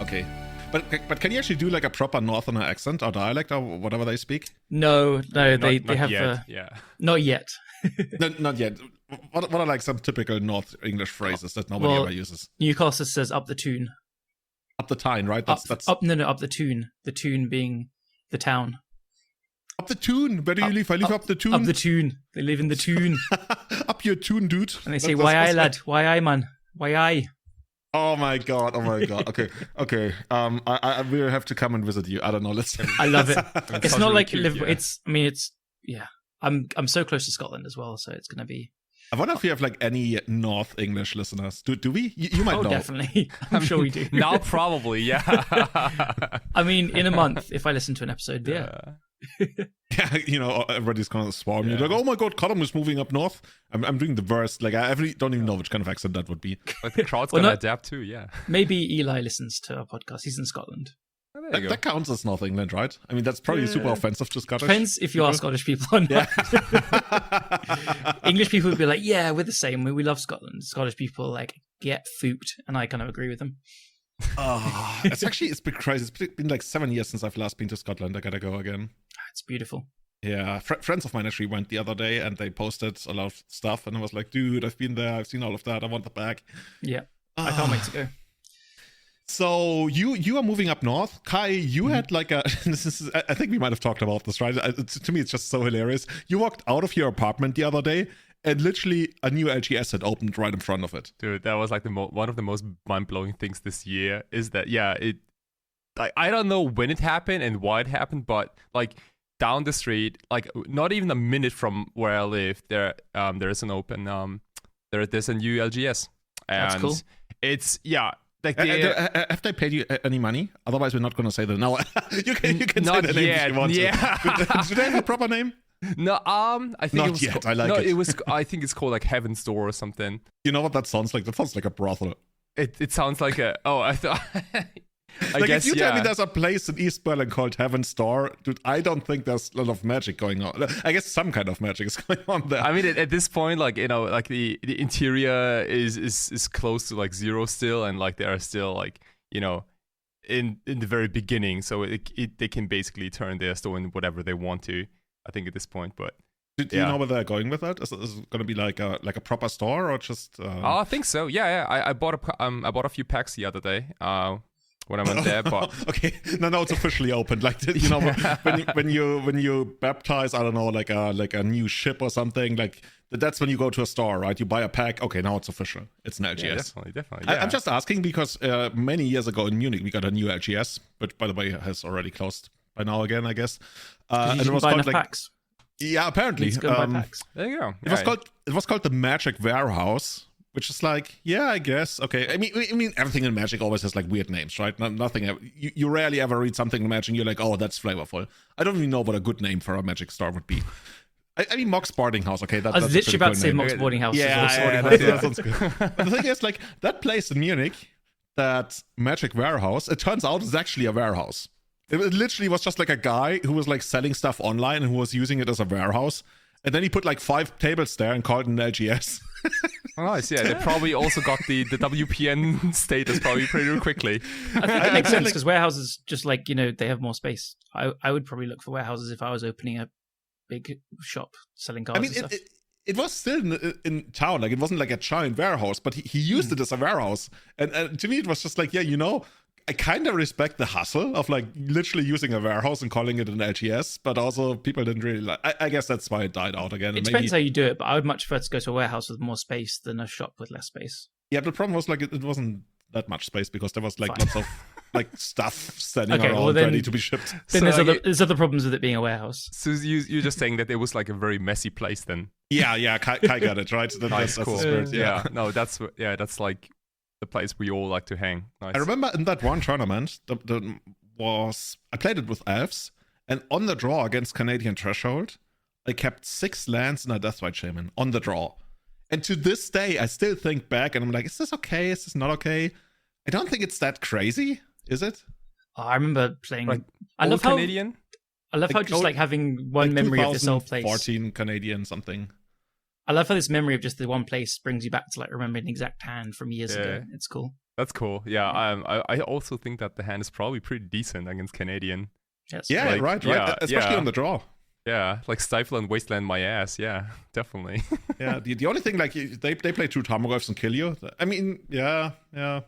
Okay. But can you actually do like a proper Northerner accent or dialect or whatever they speak? No, they have yet. Yeah. Not yet. No, not yet. What are like some typical North English phrases that nobody ever uses? Newcastle says up the Toon. Up the Tyne, right? Up the Toon. The Toon being the town. Up the Toon. Where do you live? I live up the Toon. Up the Toon. They live in the Toon. Up your Toon, dude. And they say, why I, lad? Why I, man? Why I? Oh my god. Okay. I will have to come and visit you. I don't know. Let's. I love it. It's not like cute, Liverpool. yeah. Yeah. I'm so close to Scotland as well, so it's gonna be. I wonder if we have like any North English listeners. Do we? You might know. Definitely. I'm sure we do. Now probably, yeah. I mean, in a month, if I listen to an episode, yeah. Yeah, everybody's gonna swarm you like, oh my god, Colin is moving up north. I'm doing the worst. Like, I don't even know which kind of accent that would be. Like the crowd's gonna adapt too, yeah. Maybe Eli listens to our podcast. He's in Scotland. Oh, that counts as North England, right? I mean, that's probably super offensive to Scottish. Depends if you are Scottish people or not. Yeah. English people would be like, yeah, we're the same. We love Scotland. Scottish people like get fooped, and I kind of agree with them. Oh, it's been crazy. It's been like 7 years since I've last been to Scotland. I gotta go again. It's beautiful. Yeah, friends of mine actually went the other day, and they posted a lot of stuff, and I was like, dude, I've been there. I've seen all of that. I want that back. Yeah, I can't wait to go. So you are moving up north, Kai. You had like I think we might have talked about this, right? To me, it's just so hilarious. You walked out of your apartment the other day, and literally a new LGS had opened right in front of it. Dude, that was like one of the most mind-blowing things this year. Is that I don't know when it happened and why it happened, but like down the street, like not even a minute from where I live, there is an open there's a new LGS. And that's cool. It's like have they paid you any money? Otherwise, we're not going to say that. No, you can say the name if you want to. Do they have a proper name? No, I think not it was yet. I like it. It was. I think it's called like Heaven's Door or something. You know what that sounds like? That sounds like a brothel. It sounds like a. Oh, I thought. Like, if you tell me there's a place in East Berlin called Heaven's Door, dude, I don't think there's a lot of magic going on. I guess some kind of magic is going on there. I mean, at this point, like, like the interior is close to like zero still, and like there are still like, in the very beginning, so they can basically turn their store in whatever they want to. I think at this point, but. Do you know where they're going with that? Is it going to be like a proper store or just? Oh, I think so. Yeah. I bought a few packs the other day. When I went there, but okay, now it's officially opened. Like when you baptize, I don't know, like a new ship or something. Like that's when you go to a store, right? You buy a pack. Okay, now it's official. It's an LGS. Yeah, definitely. Yeah. I'm just asking because many years ago in Munich we got a new LGS, which by the way has already closed by now again, I guess. And it was called packs. Yeah, apparently. Packs. There you go. It was called the Magic Warehouse. Which is like, yeah, I guess. Okay. I mean, everything in Magic always has like weird names, right? Nothing. You rarely ever read something in Magic and you're like, oh, that's flavorful. I don't even know what a good name for a Magic store would be. I mean, Mox Boarding House. Okay, I was literally about to say Mox Boarding House. Yeah, that sounds good. But the thing is, like, that place in Munich, that Magic Warehouse, it turns out is actually a warehouse. It literally was just like a guy who was like selling stuff online and who was using it as a warehouse. And then he put like 5 tables there and called it an LGS. Oh, nice. Yeah, they probably also got the WPN status probably pretty quickly. I think it makes sense because warehouses just like, they have more space. I would probably look for warehouses if I was opening a big shop selling cars. I mean, it was still in town. Like, it wasn't like a giant warehouse, but he used it as a warehouse. And to me, it was just like, I kind of respect the hustle of like literally using a warehouse and calling it an LGS, but also people didn't really like. I guess that's why it died out again. It depends how you do it, but I would much prefer to go to a warehouse with more space than a shop with less space. Yeah, but the problem was like it wasn't that much space because there was like lots of like stuff standing around ready to be shipped. Then there's other problems with it being a warehouse. So you're just saying that it was like a very messy place then? Yeah, Kai got it right. That's cool. The spirit. Yeah, no, that's like the place we all like to hang. Nice. I remember in that one tournament, I played it with elves, and on the draw against Canadian Threshold, I kept 6 lands and a Deathrite Shaman on the draw. And to this day, I still think back and I'm like, is this okay? Is this not okay? I don't think it's that crazy, is it? Oh, I remember playing. Like, I love Canadian. I love how just like having one memory of this old place. 14 Canadian something. I love how this memory of just the one place brings you back to like remembering an exact hand from years ago. It's cool. That's cool. Yeah, I also think that the hand is probably pretty decent against Canadian. Yes. Yeah, Like, right. yeah, Especially yeah. on the draw. Yeah, like Stifle and Wasteland my ass. Yeah, definitely. Yeah, the only thing, like, they play 2 Tarmogoyfs and kill you. I mean, yeah. I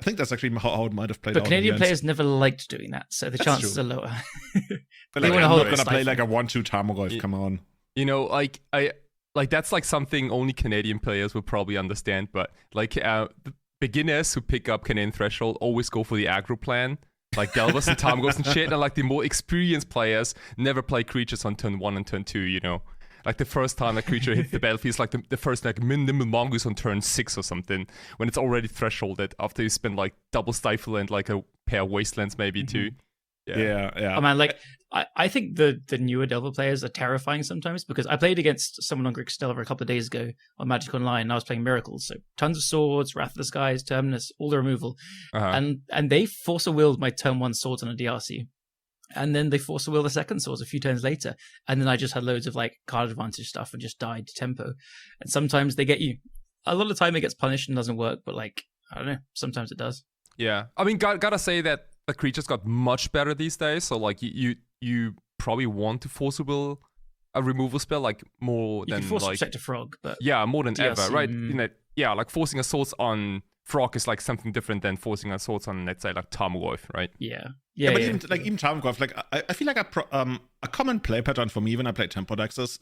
think that's actually how it might have played out. But Canadian players never liked doing that, so the chances are lower. But They like, wanna I'm hold not it gonna play stifle. like a 1-2 Tarmogoyf. Come on. You know, like that's like something only Canadian players will probably understand. But like the beginners who pick up Canadian Threshold always go for the aggro plan, like Delvers and Tarmogoyfs and shit. And like the more experienced players never play creatures on turn 1 and turn 2. You know, like the first time a creature hits the battlefield is like the first like minimal mongoose on turn 6 or something, when it's already thresholded after you spend like double Stifle and like a pair of Wastelands maybe too. Yeah. Oh man, like I think the newer Delver players are terrifying sometimes, because I played against someone on Grixis Delver a couple of days ago on Magic Online, and I was playing Miracles, so tons of swords, Wrath of the Skies, Terminus, all the removal, and they force a willed my turn 1 swords on a DRC, and then they force a will the second swords a few turns later, and then I just had loads of like card advantage stuff and just died to tempo. And sometimes they get you. A lot of the time it gets punished and doesn't work, but like I don't know, sometimes it does. Yeah, I mean, gotta say that the creatures got much better these days. So like you probably want to force a will a removal spell like more You than can force like Protect a Frog, but yeah, more than DRC, ever, right? You know, yeah, like forcing a swords on Frog is like something different than forcing a swords on, let's say, like Tarmogoyf, right? yeah. But even Tarmogoyf, like I feel like a common play pattern for me when I play tempo decks is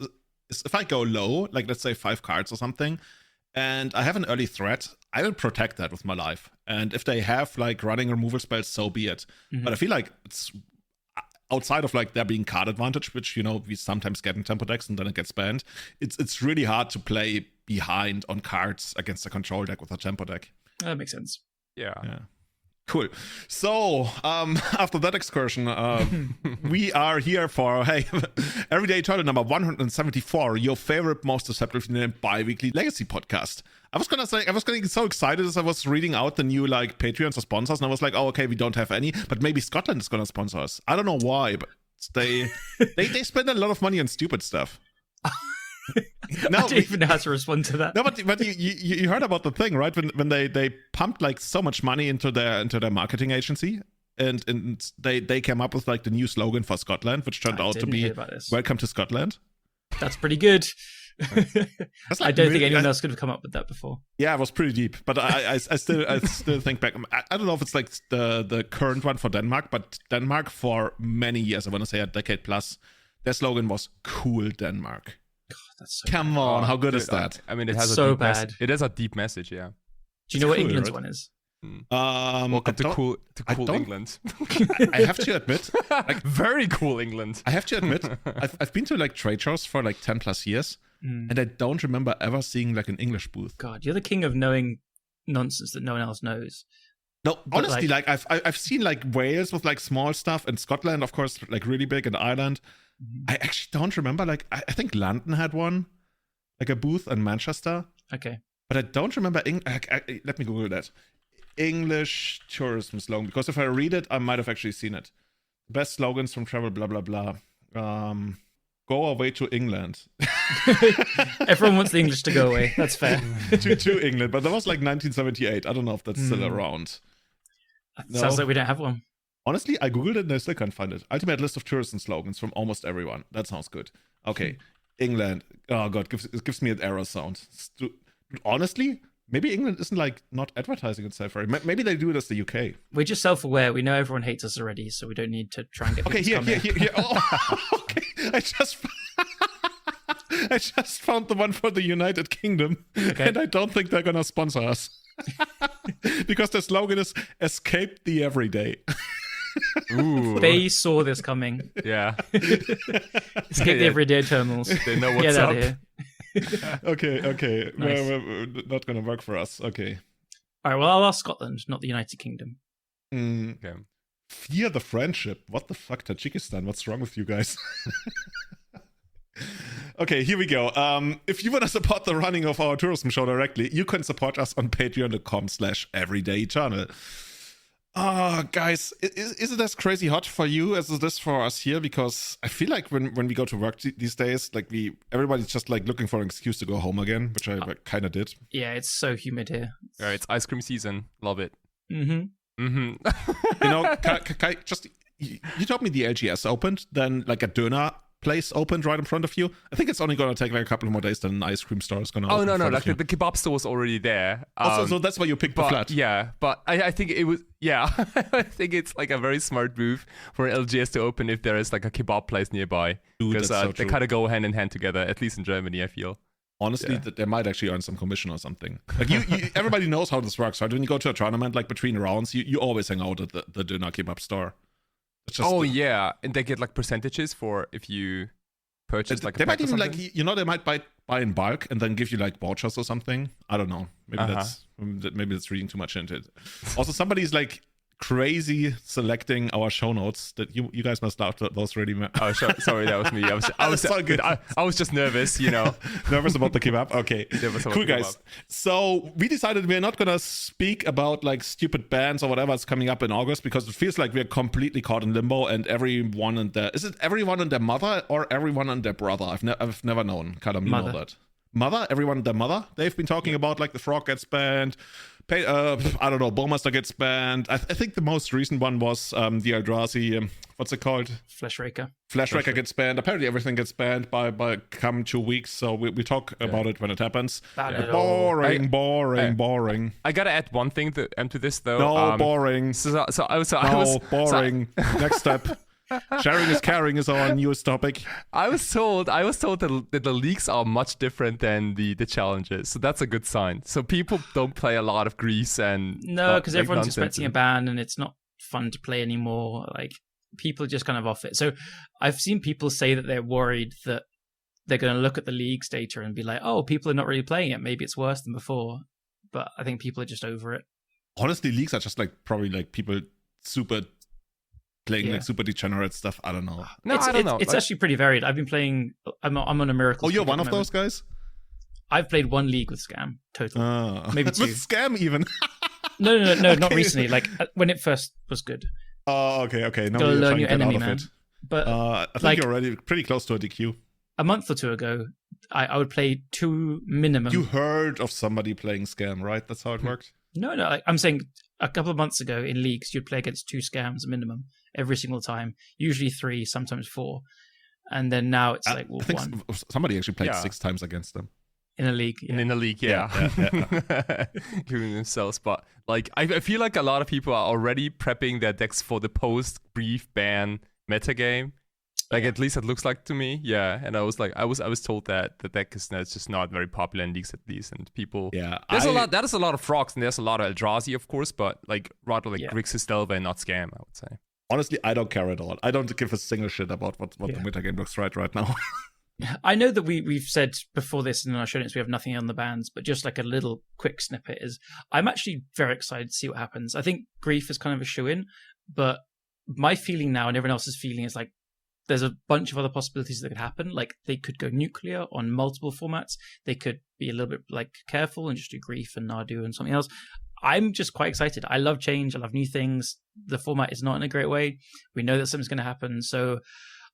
if I go low, like let's say 5 cards or something, and I have an early threat, I will protect that with my life. And if they have like running removal spells, so be it. But I feel like it's outside of like there being card advantage, which, you know, we sometimes get in tempo decks and then it gets banned. It's really hard to play behind on cards against a control deck with a tempo deck. That makes sense. Yeah. Cool. So, after that excursion, we are here for, hey, Everyday Eternal number 174, your favorite, most deceptively named bi-weekly Legacy podcast. I was getting so excited as I was reading out the new, like, Patreons or sponsors, and I was like, oh, okay, we don't have any, but maybe Scotland is gonna sponsor us. I don't know why, but they spend a lot of money on stupid stuff. No, I don't even know how to respond to that. No, but you heard about the thing, right? When they pumped like so much money into their marketing agency, and they came up with like the new slogan for Scotland, which turned out to be "Welcome to Scotland." That's pretty good. Like, I don't think anyone else could have come up with that before. Yeah, it was pretty deep, but I still think back. I don't know if it's like the current one for Denmark, but Denmark for many years, I want to say a decade plus, their slogan was "Cool Denmark." That's so Come bad. on, how good is that? I mean, it It's has so a deep bad. it has a deep message, yeah. Do you know what cool, England's right? one is? Welcome to cool don't- England. I have to admit, like, very cool England. I have to admit, I've been to like trade shows for like 10 plus years, and I don't remember ever seeing like an English booth. God, you're the king of knowing nonsense that no one else knows. No, honestly, like I've seen like Wales with like small stuff, and Scotland, of course, like really big, and Ireland. I actually don't remember. Like I think London had one, like a booth, in Manchester. Okay. But I don't remember. Let me Google that. English tourism slogan, because if I read it, I might have actually seen it. Best slogans from travel, blah blah blah. Go away to England. Everyone wants the English to go away. That's fair. to England, but that was like 1978. I don't know if that's still around. Sounds like we don't have one. Honestly, I googled it and I still can't find it. Ultimate list of tourism slogans from almost everyone. That sounds good. Okay, England. Oh god, it gives me an error sound. Honestly, maybe England isn't like not advertising itself very. Maybe they do it as the UK. We're just self-aware. We know everyone hates us already, so we don't need to try and get. Okay, people to come here. Oh, okay, I just found the one for the United Kingdom, and I don't think they're gonna sponsor us because the slogan is "Escape the Everyday." Ooh. They saw this coming. Yeah. Escape the everyday terminals. They know what's Get out up. of here. Okay. Nice. Well, not gonna work for us. Okay. All right. Well, I'll ask Scotland, not the United Kingdom. Okay. Fear the friendship. What the fuck, Tajikistan? What's wrong with you guys? Okay, here we go. If you want to support the running of our tourism show directly, you can support us on patreon.com/everydayeternal. Guys, is it as crazy hot for you as it is for us here? Because I feel like when we go to work these days, like everybody's just like looking for an excuse to go home again, which I kind of did. Yeah, it's so humid here. Yeah, it's ice cream season. Love it. Mm-hmm. You told me the LGS opened, then like a doner place opened right in front of you. I think it's only going to take like a couple of more days, then an ice cream store is going to open. Oh, no, like the kebab store was already there. So that's why you picked the flat. Yeah, but I think it was, I think it's like a very smart move for LGS to open if there is like a kebab place nearby. Because they kind of go hand in hand together, at least in Germany, I feel. Honestly, they might actually earn some commission or something. Like everybody knows how this works, right? When you go to a tournament, like between rounds, you always hang out at the doner kebab store. Yeah, and they get like percentages for if you purchase like. They might even like they might buy in bulk and then give you like vouchers or something. I don't know. Maybe that's reading too much into it. Also, somebody's like crazy selecting our show notes that you guys must laugh at those really. Oh, sorry, that was me. I was so good. I was just nervous, Nervous about the kebab. Okay, cool guys. So we decided we're not gonna speak about like stupid bands or whatever is coming up in August because it feels like we're completely caught in limbo and everyone and is it everyone and their mother or everyone and their brother? I've never known. Callum, you know that. Mother, everyone and their mother. They've been talking about like the Frog gets banned. I don't know, Bowmaster gets banned. I think the most recent one was the Eldrazi, what's it called? Fleshraker. Fleshraker gets banned. Apparently everything gets banned by come 2 weeks, so we talk about it when it happens. Boring. I gotta add one thing to this though. No, boring. Boring. Next step. Sharing is caring is our newest topic. I was told that the leagues are much different than the challenges, so that's a good sign. So people don't play a lot of Grease and no, because everyone's expecting a ban and it's not fun to play anymore. Like people are just kind of off it. So I've seen people say that they're worried that they're going to look at the league's data and be like, "Oh, people are not really playing it. Maybe it's worse than before." But I think people are just over it. Honestly, leagues are just like probably like people super. Playing like super degenerate stuff. I don't know. No, I don't know. It's actually pretty varied. I've been playing. I'm on a miracle. Oh, you're one of those guys? I've played one league with Scam. Total. Maybe two. With Scam even? No, not recently. Like when it first was good. Oh, okay. Now gotta you're learn trying your to get enemy, out of man. it. But I think you're already pretty close to a DQ. A month or two ago, I would play 2 minimum. You heard of somebody playing Scam, right? That's how it worked? No. I'm saying a couple of months ago in leagues, you'd play against 2 Scams minimum every single time. Usually 3, sometimes 4. And then now it's like, well, I think 1. Somebody actually played 6 times against them. In a league. Yeah. In a league, yeah. Including themselves. But like, I feel like a lot of people are already prepping their decks for the post-brief ban metagame. Like at least it looks like to me, yeah. And I was told that the deck is just not very popular in leagues at least, and people. Yeah, that is a lot of frogs, and there's a lot of Eldrazi, of course, but like rather like Grixis Delver and not Scam, I would say. Honestly, I don't care at all. I don't give a single shit about what the metagame looks right now. I know that we've said before this in our show notes we have nothing on the bans, but just like a little quick snippet is I'm actually very excited to see what happens. I think Grief is kind of a shoe-in, but my feeling now and everyone else's feeling is like there's a bunch of other possibilities that could happen. Like they could go nuclear on multiple formats. They could be a little bit like careful and just do Grief and Nardu and something else. I'm just quite excited. I love change. I love new things. The format is not in a great way. We know that something's going to happen. So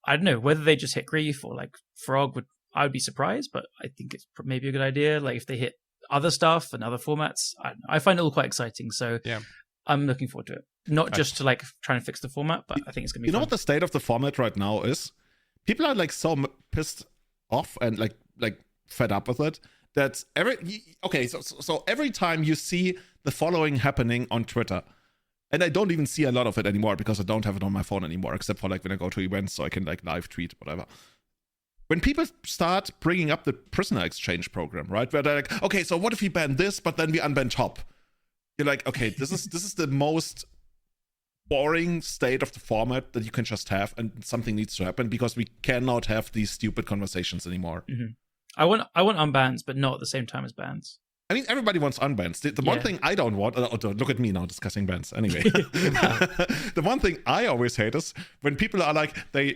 I don't know whether they just hit Grief or like Frog I would be surprised, but I think it's maybe a good idea. Like if they hit other stuff and other formats, I find it all quite exciting. So yeah. I'm looking forward to it. Not just to like try and fix the format, but I think it's gonna be. You know what the state of the format right now is? People are like so pissed off and like fed up with it that so every time you see the following happening on Twitter, and I don't even see a lot of it anymore because I don't have it on my phone anymore, except for like when I go to events, so I can like live tweet whatever. When people start bringing up the prisoner exchange program, right, where they're like, okay, so what if we ban this, but then we unban top? You're like, okay, this is the most boring state of the format that you can just have, and something needs to happen because we cannot have these stupid conversations anymore. Mm-hmm. I want unbans, but not at the same time as bans. I mean, everybody wants unbans. The one thing I don't want, look at me now discussing bans. Anyway, the one thing I always hate is when people are like, when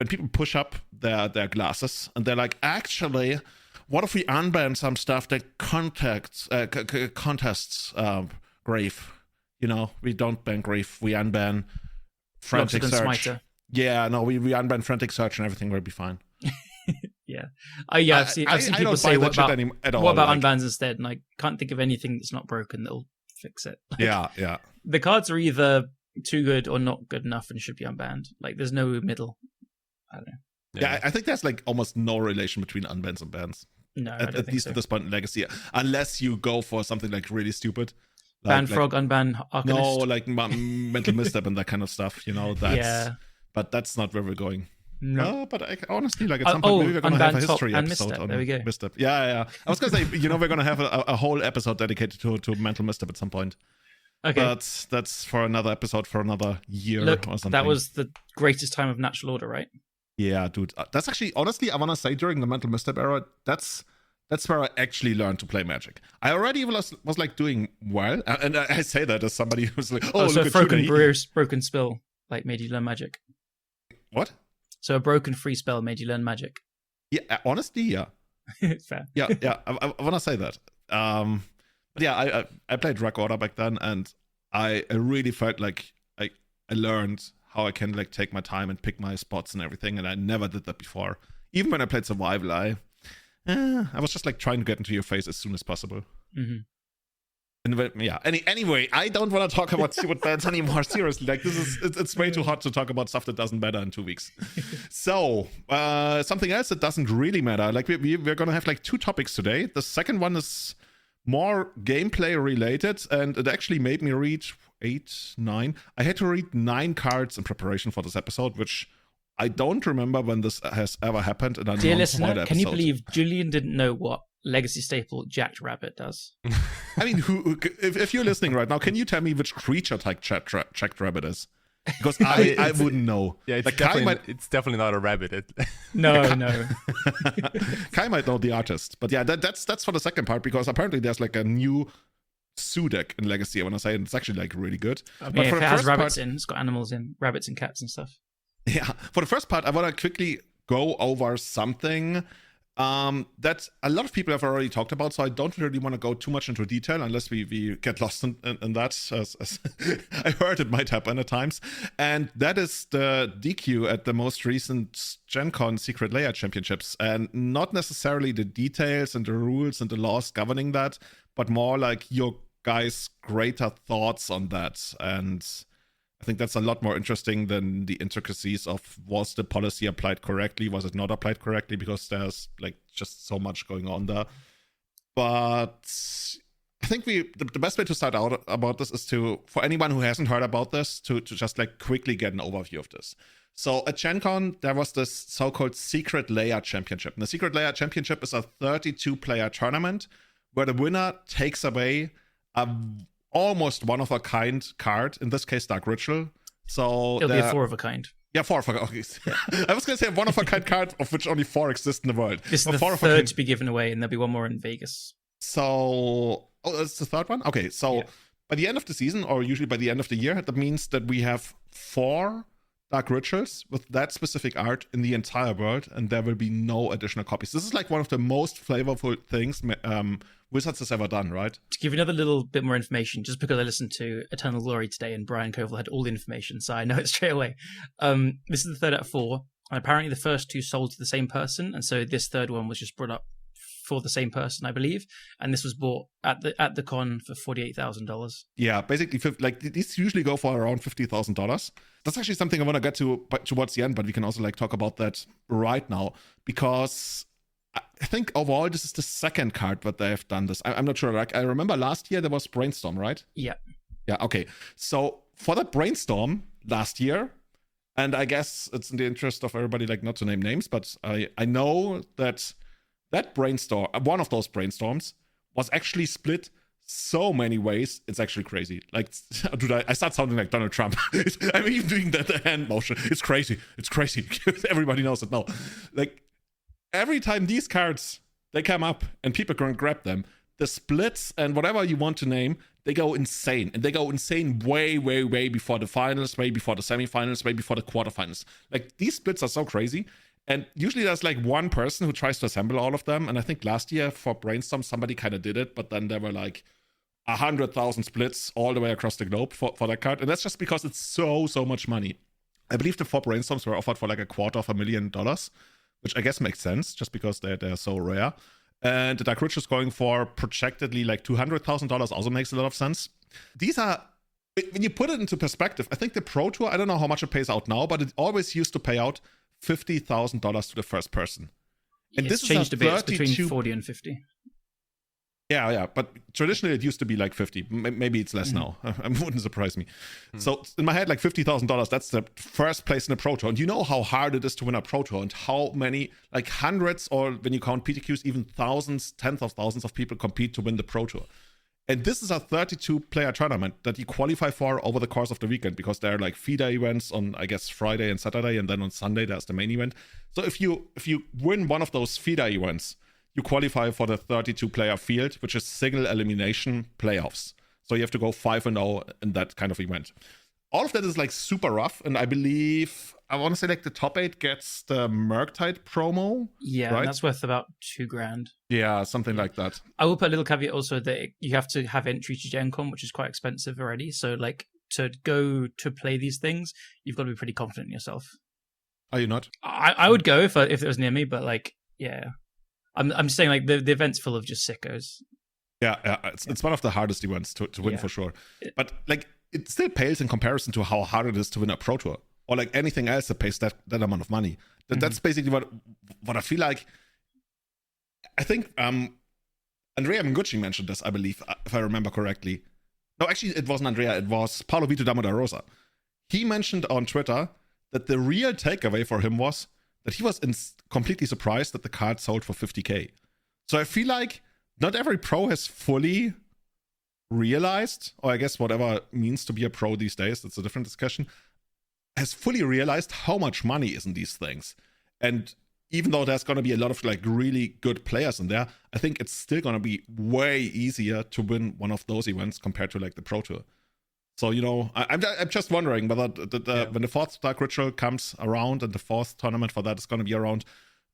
people push up their glasses and they're like, actually, what if we unban some stuff that contests Grave. You know, we don't ban Grave. We unban Frantic Loxodon Search. Smiter. Yeah, no, we unban Frantic Search and everything will be fine. Yeah. I've seen people don't say buy what that about, shit at all. what about like, unbans instead, and I can't think of anything that's not broken that'll fix it. Like, yeah. the cards are either too good or not good enough and should be unbanned. Like, there's no middle. I don't know. Yeah, I think there's like almost no relation between unbans and bans. No, At least at this point in Legacy, unless you go for something like really stupid. Ban Frog, unban Arcanist. No, like Mental Misstep and that kind of stuff. You know, that's Yeah. but that's not where we're going. No. But honestly, like at some point, maybe we're gonna have a unban history Top and episode Misstep. on There we go. Misstep. Yeah. I was gonna say, we're gonna have a whole episode dedicated to Mental Misstep at some point. Okay. But that's for another episode for another year Look, or something. that was the greatest time of Natural Order, right? Yeah, dude. That's actually, honestly, I want to say during the Mental Misstep era, that's where I actually learned to play Magic. I already was like doing well, and I say that as somebody who's like, so look a at broken Julian. broken spell like made you learn Magic. What? So a broken free spell made you learn Magic. Yeah, honestly, yeah. Fair. Yeah. I want to say that. But yeah, I played Drag Order back then, and I really felt like I learned how I can like take my time and pick my spots and everything, and I never did that before. Even when I played Survival, I was just like trying to get into your face as soon as possible. Mm-hmm. And yeah. Anyway, I don't want to talk about stupid bands anymore. Seriously, like it's way too hot to talk about stuff that doesn't matter in 2 weeks. So something else that doesn't really matter. Like we're gonna have like 2 topics today. The second one is more gameplay related, and it actually made me read 8, 9. I had to read 9 cards in preparation for this episode, which I don't remember when this has ever happened in a Dear non-spoiler listener, can you episode. believe Julian didn't know what legacy staple Jacked Rabbit does? I mean, if you're listening right now, can you tell me which creature type Jacked Rabbit is? Because I wouldn't know. Yeah, it's, like, it's definitely not a rabbit. No. Kai might know the artist. But yeah, that's for the second part, because apparently there's like a new Sue deck in Legacy, I want to say, and it's actually like really good. I mean, but if for it the has first rabbits part, in, it's got animals in, rabbits and cats and stuff. Yeah, for the first part, I want to quickly go over something that a lot of people have already talked about, so I don't really want to go too much into detail unless we get lost in that, as I heard it might happen at times. And that is the DQ at the most recent Gen Con Secret Layer Championships, and not necessarily the details and the rules and the laws governing that, but more like your guys' greater thoughts on that. And I think that's a lot more interesting than the intricacies of, was the policy applied correctly, was it not applied correctly, because there's like just so much going on there. But I think the best way to start out about this is for anyone who hasn't heard about this, to just like quickly get an overview of this. So at Gen Con, there was this so-called Secret Layer Championship. And the Secret Layer Championship is a 32-player tournament where the winner takes away a almost one-of-a-kind card, in this case Dark Ritual. So it'll be a 4-of-a-kind. Yeah, 4-of-a-kind. Okay. I was going to say a 1-of-a-kind card, of which only 4 exist in the world. This is the third to be given away, and there'll be one more in Vegas. So, that's the third one? Okay, so yeah. By the end of the season, or usually by the end of the year, that means that we have 4 Dark Rituals with that specific art in the entire world, and there will be no additional copies. This is like one of the most flavorful things Wizards has ever done, right? To give you another little bit more information, just because I listened to Eternal Glory today and Brian Koval had all the information, so I know it straight away. This is the third out of 4, and apparently the first 2 sold to the same person, and so this third one was just brought up for the same person, I believe, and this was bought at the con for $48,000. Yeah, basically, like these usually go for around $50,000. That's actually something I want to get to towards the end, but we can also like talk about that right now, because I think overall this is the second card that they have done this. I'm not sure. Like I remember last year there was Brainstorm, right? Yeah. Yeah. Okay. So for that Brainstorm last year, and I guess it's in the interest of everybody like not to name names, but I know that brainstorm, one of those brainstorms, was actually split so many ways. It's actually crazy. Like, dude, I start sounding like Donald Trump. I'm even doing the hand motion. It's crazy. Everybody knows it now. Like, every time these cards, they come up and people can grab them, the splits and whatever you want to name, they go insane. And they go insane way, way, way before the finals, way before the semifinals, way before the quarterfinals. Like, these splits are so crazy. And usually there's like one person who tries to assemble all of them. And I think last year for Brainstorm, somebody kind of did it. But then there were like 100,000 splits all the way across the globe for that card. And that's just because it's so much money. I believe the 4 brainstorms were offered for like $250,000, which I guess makes sense just because they're so rare. And the Dark Rich is going for projectedly like $200,000, also makes a lot of sense. These are, when you put it into perspective, I think the Pro Tour, I don't know how much it pays out now, but it always used to pay out $50,000 to the first person. And It's this changed is a bit, between 40 and 50. Yeah, but traditionally it used to be like 50. Maybe it's less now. It wouldn't surprise me. So in my head, like $50,000, that's the first place in a Pro Tour. And you know how hard it is to win a Pro Tour and how many, like hundreds, or when you count PTQs, even thousands, tens of thousands of people compete to win the Pro Tour. And this is a 32-player tournament that you qualify for over the course of the weekend, because there are like feeder events on, I guess, Friday and Saturday, and then on Sunday there's the main event. So if you win one of those feeder events, you qualify for the 32-player field, which is single elimination playoffs. So you have to go 5-0 in that kind of event. All of that is like super rough, and I believe, I want to say like the top 8 gets the Murktide promo. Yeah, right? and that's worth about $2,000. Yeah, something like that. I will put a little caveat also that you have to have entry to Gen Con, which is quite expensive already. So like to go to play these things, you've got to be pretty confident in yourself. Are you not? I would go if it was near me, but like, yeah. I'm just saying, like, the event's full of just sickos. Yeah, it's one of the hardest events to win for sure. But like, it still pales in comparison to how hard it is to win a Pro Tour, or like anything else that pays that amount of money. That's basically what I feel like. I think Andrea Mengucci mentioned this, I believe, if I remember correctly. No, actually, it wasn't Andrea. It was Paulo Vito Damo da Rosa. He mentioned on Twitter that the real takeaway for him was that he was completely surprised that the card sold for $50,000. So I feel like not every pro has fully realized, or I guess whatever it means to be a pro these days, that's a different discussion, has fully realized how much money is in these things. And even though there's going to be a lot of like really good players in there, I think it's still going to be way easier to win one of those events compared to like the Pro Tour. So, you know, I'm just wondering whether when the 4th Dark Ritual comes around and the 4th tournament for that is going to be around,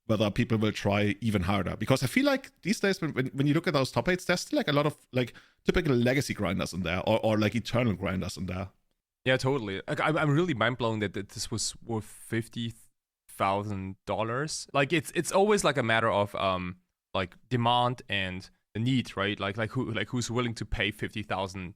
whether people will try even harder. Because I feel like these days, when you look at those top 8s, there's still like a lot of like typical legacy grinders in there, or like eternal grinders in there. Yeah, totally. Like, I'm really mind blown that this was worth $50,000. Like it's always like a matter of like demand and the need, right? Like who's willing to pay $50,000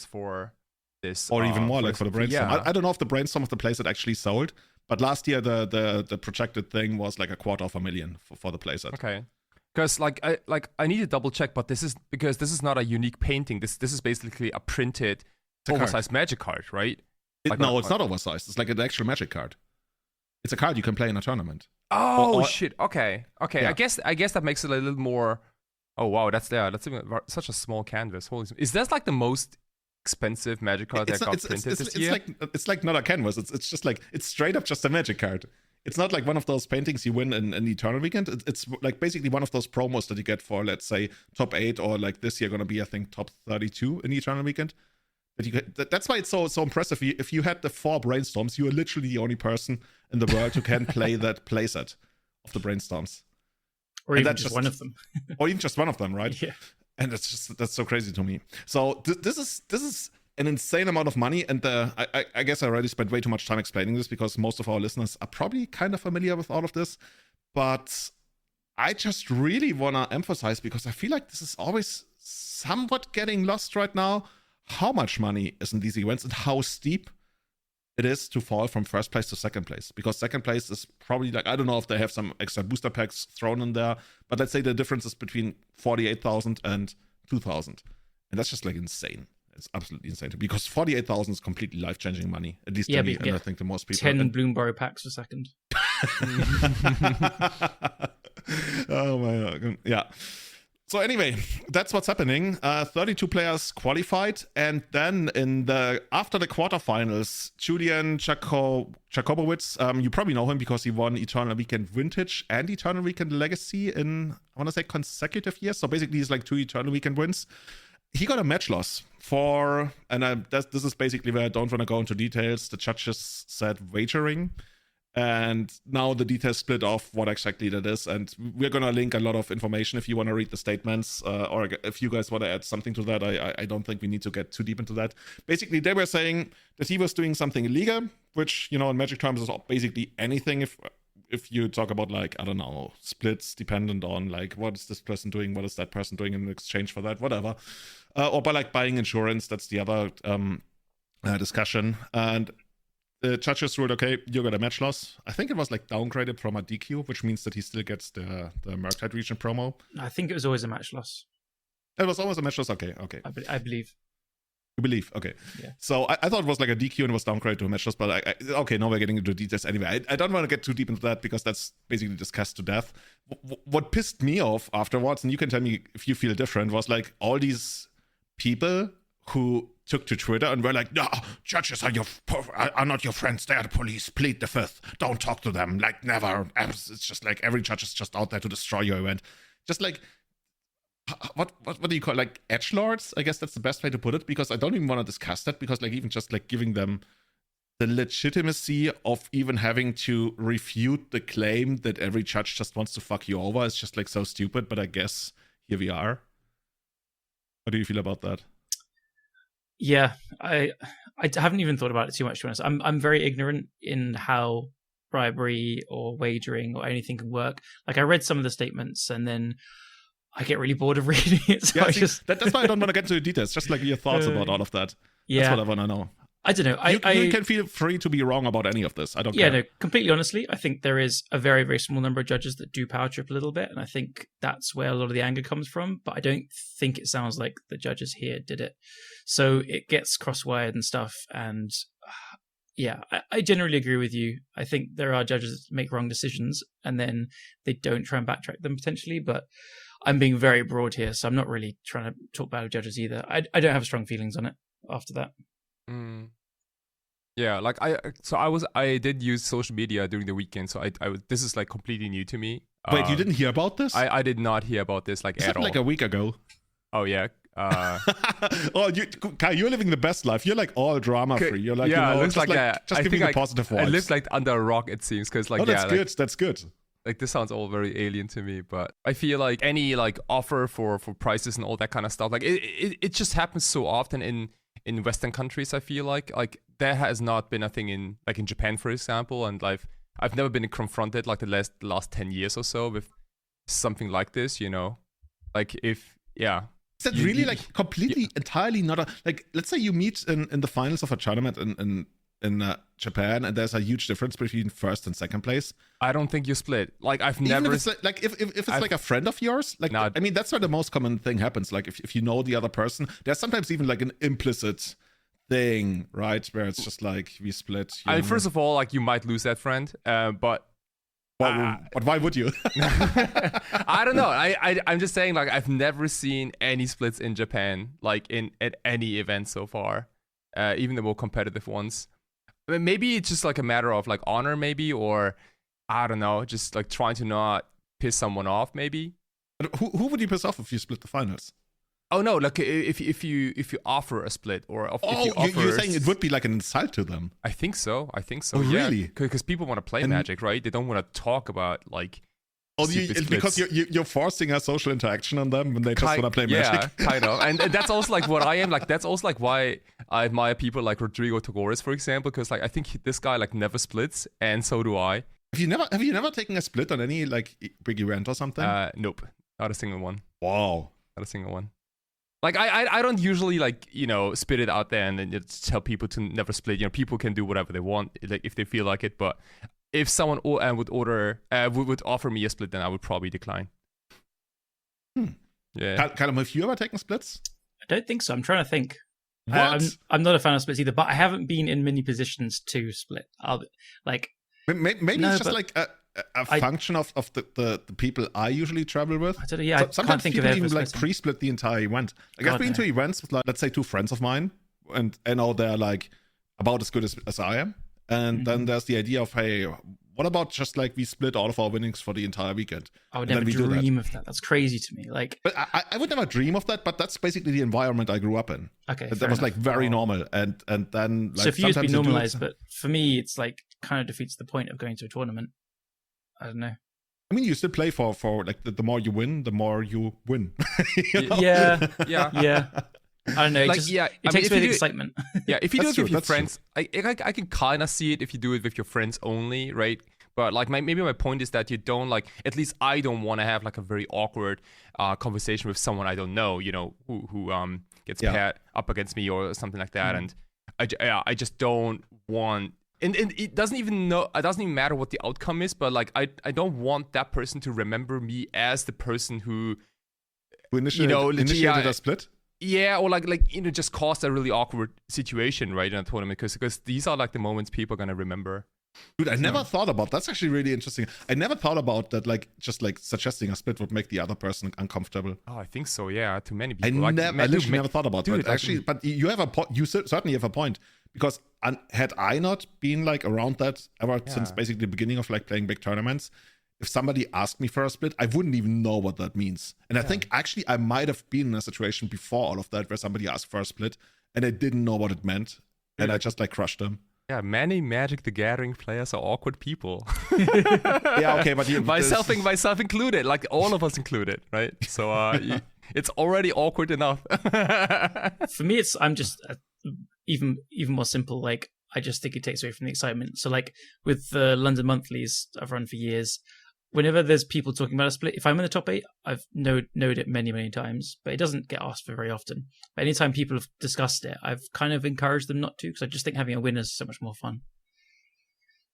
for this, or even more, like for the brainstorm. Yeah. I don't know if the brainstorm of the place that actually sold, but last year the projected thing was like $250,000 for the playset. Okay, because I need to double check, but this is not a unique painting. This is basically a printed oversized Magic card, right? It's not oversized. It's like an actual Magic card. It's a card you can play in a tournament. Oh shit! Okay. Yeah. I guess that makes it a little more. Oh wow, that's even such a small canvas. Holy, is that like the most expensive Magic card that got printed this year? It's like not a canvas. It's just like, it's straight up just a Magic card. It's not like one of those paintings you win in Eternal Weekend. It's like basically one of those promos that you get for, let's say, top 8, or like this year gonna be, I think, top 32 in Eternal Weekend. That's why it's so impressive. If you had the 4 brainstorms, you are literally the only person in the world who can play that playset of the brainstorms. Or even just one of them. Or even just one of them, right? Yeah. And that's so crazy to me. So this is an insane amount of money, and I guess I already spent way too much time explaining this because most of our listeners are probably kind of familiar with all of this. But I just really want to emphasize, because I feel like this is always somewhat getting lost right now, how much money is in these events and how steep it is to fall from first place to second place. Because second place is probably like, I don't know if they have some extra booster packs thrown in there, but let's say the difference is between 48,000 and 2,000. And that's just like insane. It's absolutely insane, because 48,000 is completely life-changing money, at least to me, and I think to most people. 10 Bloomberg packs for second. Oh my God. Yeah. So anyway, that's what's happening. 32 players qualified, and then after the quarterfinals, Julian Jakobowicz, you probably know him because he won Eternal Weekend Vintage and Eternal Weekend Legacy in, I want to say, consecutive years. So basically, he's like 2 Eternal Weekend wins. He got a match loss for, and this is basically where I don't want to go into details. The judges said wagering, And now the details split off what exactly that is. And we're going to link a lot of information if you want to read the statements, or if you guys want to add something to that. I don't think we need to get too deep into that. Basically, they were saying that he was doing something illegal, which, in Magic terms is basically anything. If you talk about, like, I don't know, splits dependent on, like, what is this person doing? What is that person doing in exchange for that? Whatever. Or by, like, buying insurance. That's the other discussion. And the judges ruled, okay, you got a match loss. I think it was like downgraded from a DQ, which means that he still gets the Murktide region promo. I think it was always a match loss. It was always a match loss? Okay. I believe. You believe? Okay. Yeah. So I thought it was like a DQ and it was downgraded to a match loss, but okay, now we're getting into details anyway. I don't want to get too deep into that because that's basically discussed to death. What pissed me off afterwards, and you can tell me if you feel different, was like all these people who took to Twitter and were like, no, judges are not your friends. They are the police. Plead the fifth. Don't talk to them. Like, never. It's just like every judge is just out there to destroy your event. Just like, what do you call it? Like edgelords? I guess that's the best way to put it, because I don't even want to discuss that, because like even just like giving them the legitimacy of even having to refute the claim that every judge just wants to fuck you over is just like so stupid. But I guess here we are. What do you feel about that? Yeah, I haven't even thought about it too much, to be honest. I'm very ignorant in how bribery or wagering or anything can work. Like, I read some of the statements and then I get really bored of reading it. So that's why I don't want to get into the details. Just like your thoughts about all of that. Yeah. That's what I want to know. I don't know. You can feel free to be wrong about any of this. I don't care. Yeah, no, completely honestly, I think there is a very, very small number of judges that do power trip a little bit, and I think that's where a lot of the anger comes from, but I don't think it sounds like the judges here did it. So it gets cross-wired and stuff, and yeah, I generally agree with you. I think there are judges that make wrong decisions, and then they don't try and backtrack them potentially, but I'm being very broad here, so I'm not really trying to talk bad of judges either. I don't have strong feelings on it after that. Yeah, like I did use social media during the weekend, so I this is like completely new to me. Wait, you didn't hear about this? I did not hear about this at all. Like a week ago. Oh yeah. Oh, Kai, you're living the best life. You're like all drama free. You're like, yeah, it looks like just giving the positive vibes. It lives like under a rock, it seems, because like that's good. That's good. Like, this sounds all very alien to me, but I feel like any like offer for prices and all that kind of stuff, like it just happens so often in Western countries. I feel like there has not been a thing in Japan, for example, and like I've never been confronted like the last 10 years or so with something like this, like if is that really like completely entirely not like, let's say you meet in the finals of a tournament in Japan, and there's a huge difference between first and second place. I don't think you split. Like, I've even never... if it's like a friend of yours, like, no, I mean, that's where the most common thing happens. Like, if you know the other person, there's sometimes even like an implicit thing, right, where it's just like, we split. First of all, like, you might lose that friend, but why would you? I don't know. I'm just saying, like, I've never seen any splits in Japan, like at any event so far, even the more competitive ones. I mean, maybe it's just like a matter of like honor, maybe, or I don't know, just like trying to not piss someone off, maybe. Who would you piss off if you split the finals? Oh no, like if you offer a split, or if you offer, you're saying it would be like an insult to them? I think so. Oh, yeah. Really? Because people want to play Magic, right? They don't want to talk about like. Because you're forcing a social interaction on them when they just want to play Magic. Yeah, kind of. And that's also like what I am. Like, that's also like why I admire people like Rodrigo Togores, for example, because like I think this guy like never splits, and so do I. Have you never taken a split on any like big event or something? Nope, not a single one. Wow, not a single one. Like I don't usually like spit it out there and then just tell people to never split. People can do whatever they want, like if they feel like it, but. If someone would offer me a split, then I would probably decline. Yeah. Callum, have you ever taken splits? I don't think so. I'm trying to think. What? I'm not a fan of splits either, but I haven't been in many positions to split. Maybe it's just like a function of the people I usually travel with. I don't know. Yeah, so sometimes people even like pre-split the entire event. Like, I've been to events with, like, let's say, two friends of mine, and now they're like about as good as I am. And then there's the idea of, hey, what about just like we split all of our winnings for the entire weekend? I would never dream of that. That's crazy to me. Like, but I would never dream of that. But that's basically the environment I grew up in. Okay, that was like very normal. And then like, so for you it's been normalized, but for me it's like kind of defeats the point of going to a tournament. I don't know. I mean, you still play for like the more you win, the more you win. You know? Yeah. Yeah. I don't know. Like, It takes away the excitement. Yeah, if you do it with your that's friends, I can kind of see it if you do it with your friends only, right? But like maybe my point is that you don't like, at least I don't want to have like a very awkward conversation with someone I don't know, you know, who gets paired up against me or something like that, and I just don't want. And it doesn't even matter what the outcome is, but like I don't want that person to remember me as the person who initiated a split. Yeah, or like just caused a really awkward situation, right, in a tournament, because these are like the moments people are gonna remember. Dude, I never thought about that's actually really interesting. I never thought about that, like just like suggesting a split would make the other person uncomfortable. Oh, I think so. Yeah, to many people. I literally never thought about that. Actually, but you have a point. You certainly have a point, because had I not been like around that ever since basically the beginning of like playing big tournaments, if somebody asked me for a split, I wouldn't even know what that means. And I think actually I might have been in a situation before all of that where somebody asked for a split and I didn't know what it meant, and I just like crushed them. Yeah, many Magic the Gathering players are awkward people. Yeah, okay, but myself included, like all of us included, right? So it's already awkward enough. For me, I'm just even more simple. Like, I just think it takes away from the excitement. So like with the London monthlies I've run for years, whenever there's people talking about a split, if I'm in the top 8, I've knowed it many times, but it doesn't get asked for very often. But anytime people have discussed it, I've kind of encouraged them not to, because I just think having a winner is so much more fun.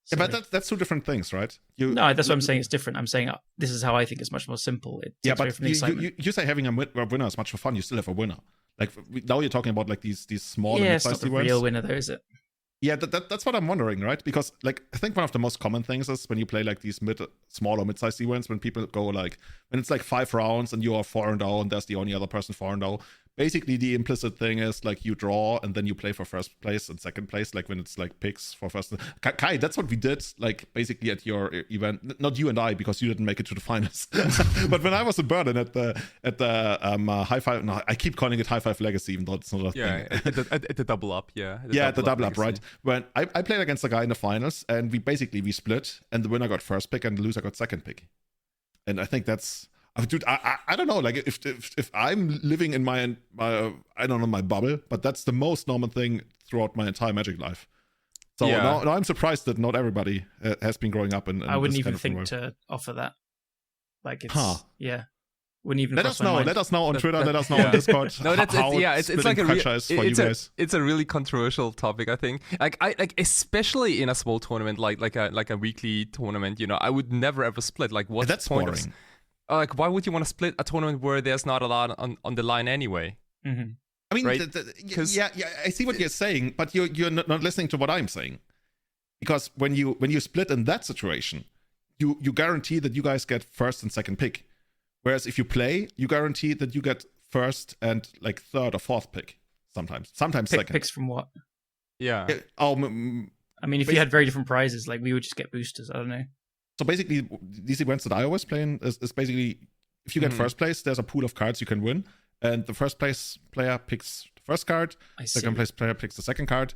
So, yeah, but that's two different things, right? No, that's what I'm saying. It's different. I'm saying this is how I think it's much more simple. It takes away from the excitement. You say having a winner is much more fun. You still have a winner. Like now you're talking about like these small and it's not mid-sized the events. real winner though, is it? Yeah, that's what I'm wondering, right? Because like I think one of the most common things is when you play like these small or mid-sized events, when people go like, when it's like 5 rounds and you are 4-0 and there's the only other person 4-0. Basically, the implicit thing is like you draw and then you play for first place and second place. Like when it's like picks for first. Kai, that's what we did. Like basically at your event, not you and I, because you didn't make it to the finals. But when I was in Berlin at the high five, no, I keep calling it high five legacy, even though it's not a thing. At the double up, yeah. At the double up, right? When I played against a guy in the finals, and we split, and the winner got first pick and the loser got second pick. And I think that's. Dude, I don't know. Like if I'm living in my I don't know, my bubble, but that's the most normal thing throughout my entire Magic life. So now I'm surprised that not everybody has been growing up in I wouldn't this even kind of think world. to offer that. Like it's wouldn't even. Let us know. Let us know on Twitter. Let us know on Discord. No, it's like it's a really controversial topic. I think like especially in a small tournament like a weekly tournament. You know, I would never ever split. Like what's that's the point boring. Like, why would you want to split a tournament where there's not a lot on the line anyway? Mm-hmm. I mean, right? Yeah, I see what you're saying, but you're not listening to what I'm saying. Because when you split in that situation, you guarantee that you guys get first and second pick. Whereas if you play, you guarantee that you get first and like third or fourth pick. Sometimes second. Picks from what? Yeah. I mean, if you had very different prizes, like we would just get boosters. I don't know. So basically, these events that I always play in is basically, if you get first place, there's a pool of cards you can win, and the first place player picks the first card, second place player picks the second card.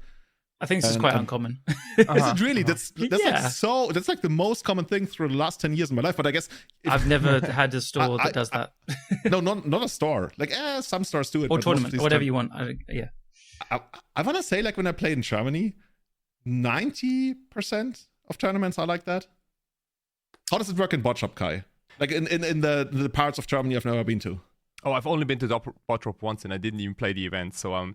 I think this is quite uncommon. Is it really? That's like the most common thing through the last 10 years in my life. But I guess I've never had a store that does that. No, not a store. Like some stores do it. Or tournament, or whatever you want. I want to say, like when I played in Germany, 90% of tournaments are like that. How does it work in bot shop, Kai? Like in the parts of Germany I've never been to. Oh, I've only been to the bot shop once, and I didn't even play the event, so I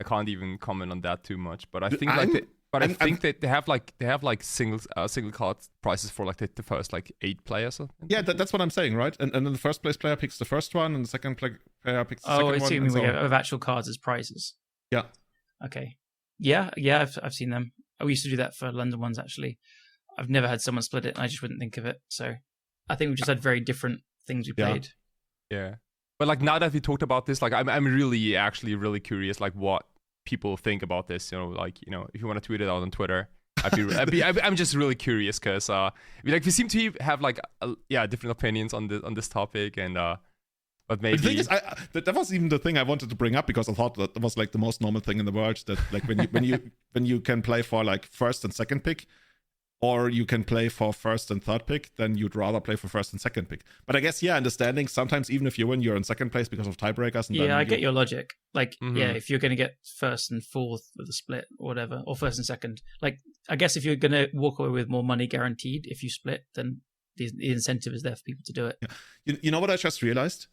can't even comment on that too much. But I think that they have like single card prices for like the first like 8 players. Yeah, that's what I'm saying, right? And then the first place player picks the first one, and the second player picks the second one. Oh, assuming we have actual cards as prizes. Yeah. Okay. Yeah. I've seen them. We used to do that for London ones actually. I've never had someone split it, and I just wouldn't think of it. So I think we just had very different things we played. Yeah. But like now that we talked about this, like I'm really actually really curious, like what people think about this. You know, like if you want to tweet it out on Twitter, I'm just really curious because we seem to have like different opinions on this topic, and but maybe the thing is, that was even the thing I wanted to bring up, because I thought that was like the most normal thing in the world, that like when you can play for like first and second pick. or you can play for first and third pick, then you'd rather play for first and second pick. But I guess, in the standings, sometimes even if you win, you're in second place because of tiebreakers. And yeah, I get your logic. Like, Mhm. if you're going to get first and fourth with a split or whatever, or first and second, like, I guess if you're going to walk away with more money guaranteed if you split, then the incentive is there for people to do it. Yeah. You know what I just realized?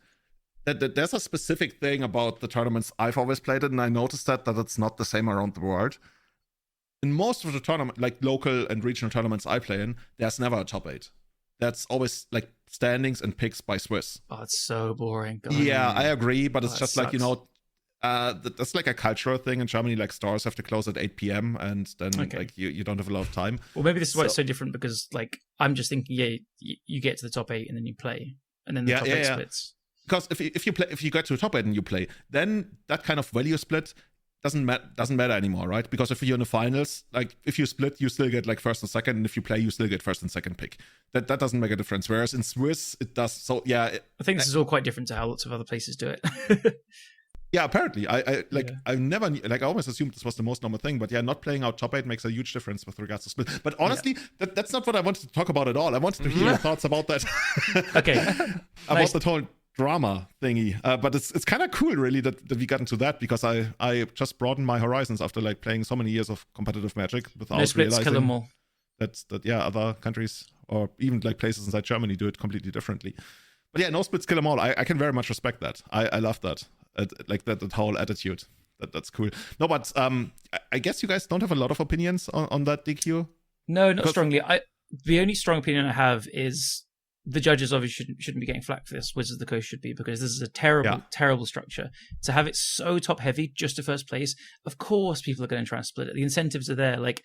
That there's a specific thing about the tournaments I've always played in, and I noticed that it's not the same around the world. In most of the tournament, like local and regional tournaments I play in, there's never a top 8. That's always like standings and picks by Swiss. Oh, it's so boring. God. Yeah, I agree, but it's just sucks. like, that's like a cultural thing in Germany. Like stores have to close at 8 p.m. and then like you don't have a lot of time. Well, maybe this is why it's so different, because like I'm just thinking, you get to the top 8 and then you play, and then the top 8 splits. Because if you get to the top 8 and you play, then that kind of value split doesn't matter anymore, right? Because if you're in the finals, like if you split, you still get like first and second, and if you play, you still get first and second pick. That doesn't make a difference. Whereas in Swiss, it does. So yeah, I think this is all quite different to how lots of other places do it. Yeah, apparently. I never knew, like I always assumed this was the most normal thing, but not playing out top 8 makes a huge difference with regards to split. But honestly, that's not what I wanted to talk about at all. I wanted to hear your thoughts about that. Okay. About the whole drama thingy. But it's kind of cool, really, that we got into that, because I just broadened my horizons after like playing so many years of competitive Magic without splits, kill them all. that other countries or even like places inside Germany do it completely differently. But no splits, kill them all. I can very much respect that. I love that. Like that whole attitude. That's cool. No, but I guess you guys don't have a lot of opinions on that DQ. No, not strongly. The only strong opinion I have is the judges obviously shouldn't be getting flack for this. Wizards of the Coast should be, because this is a terrible structure. To have it so top heavy just to first place, of course people are going to try and split it. The incentives are there. Like,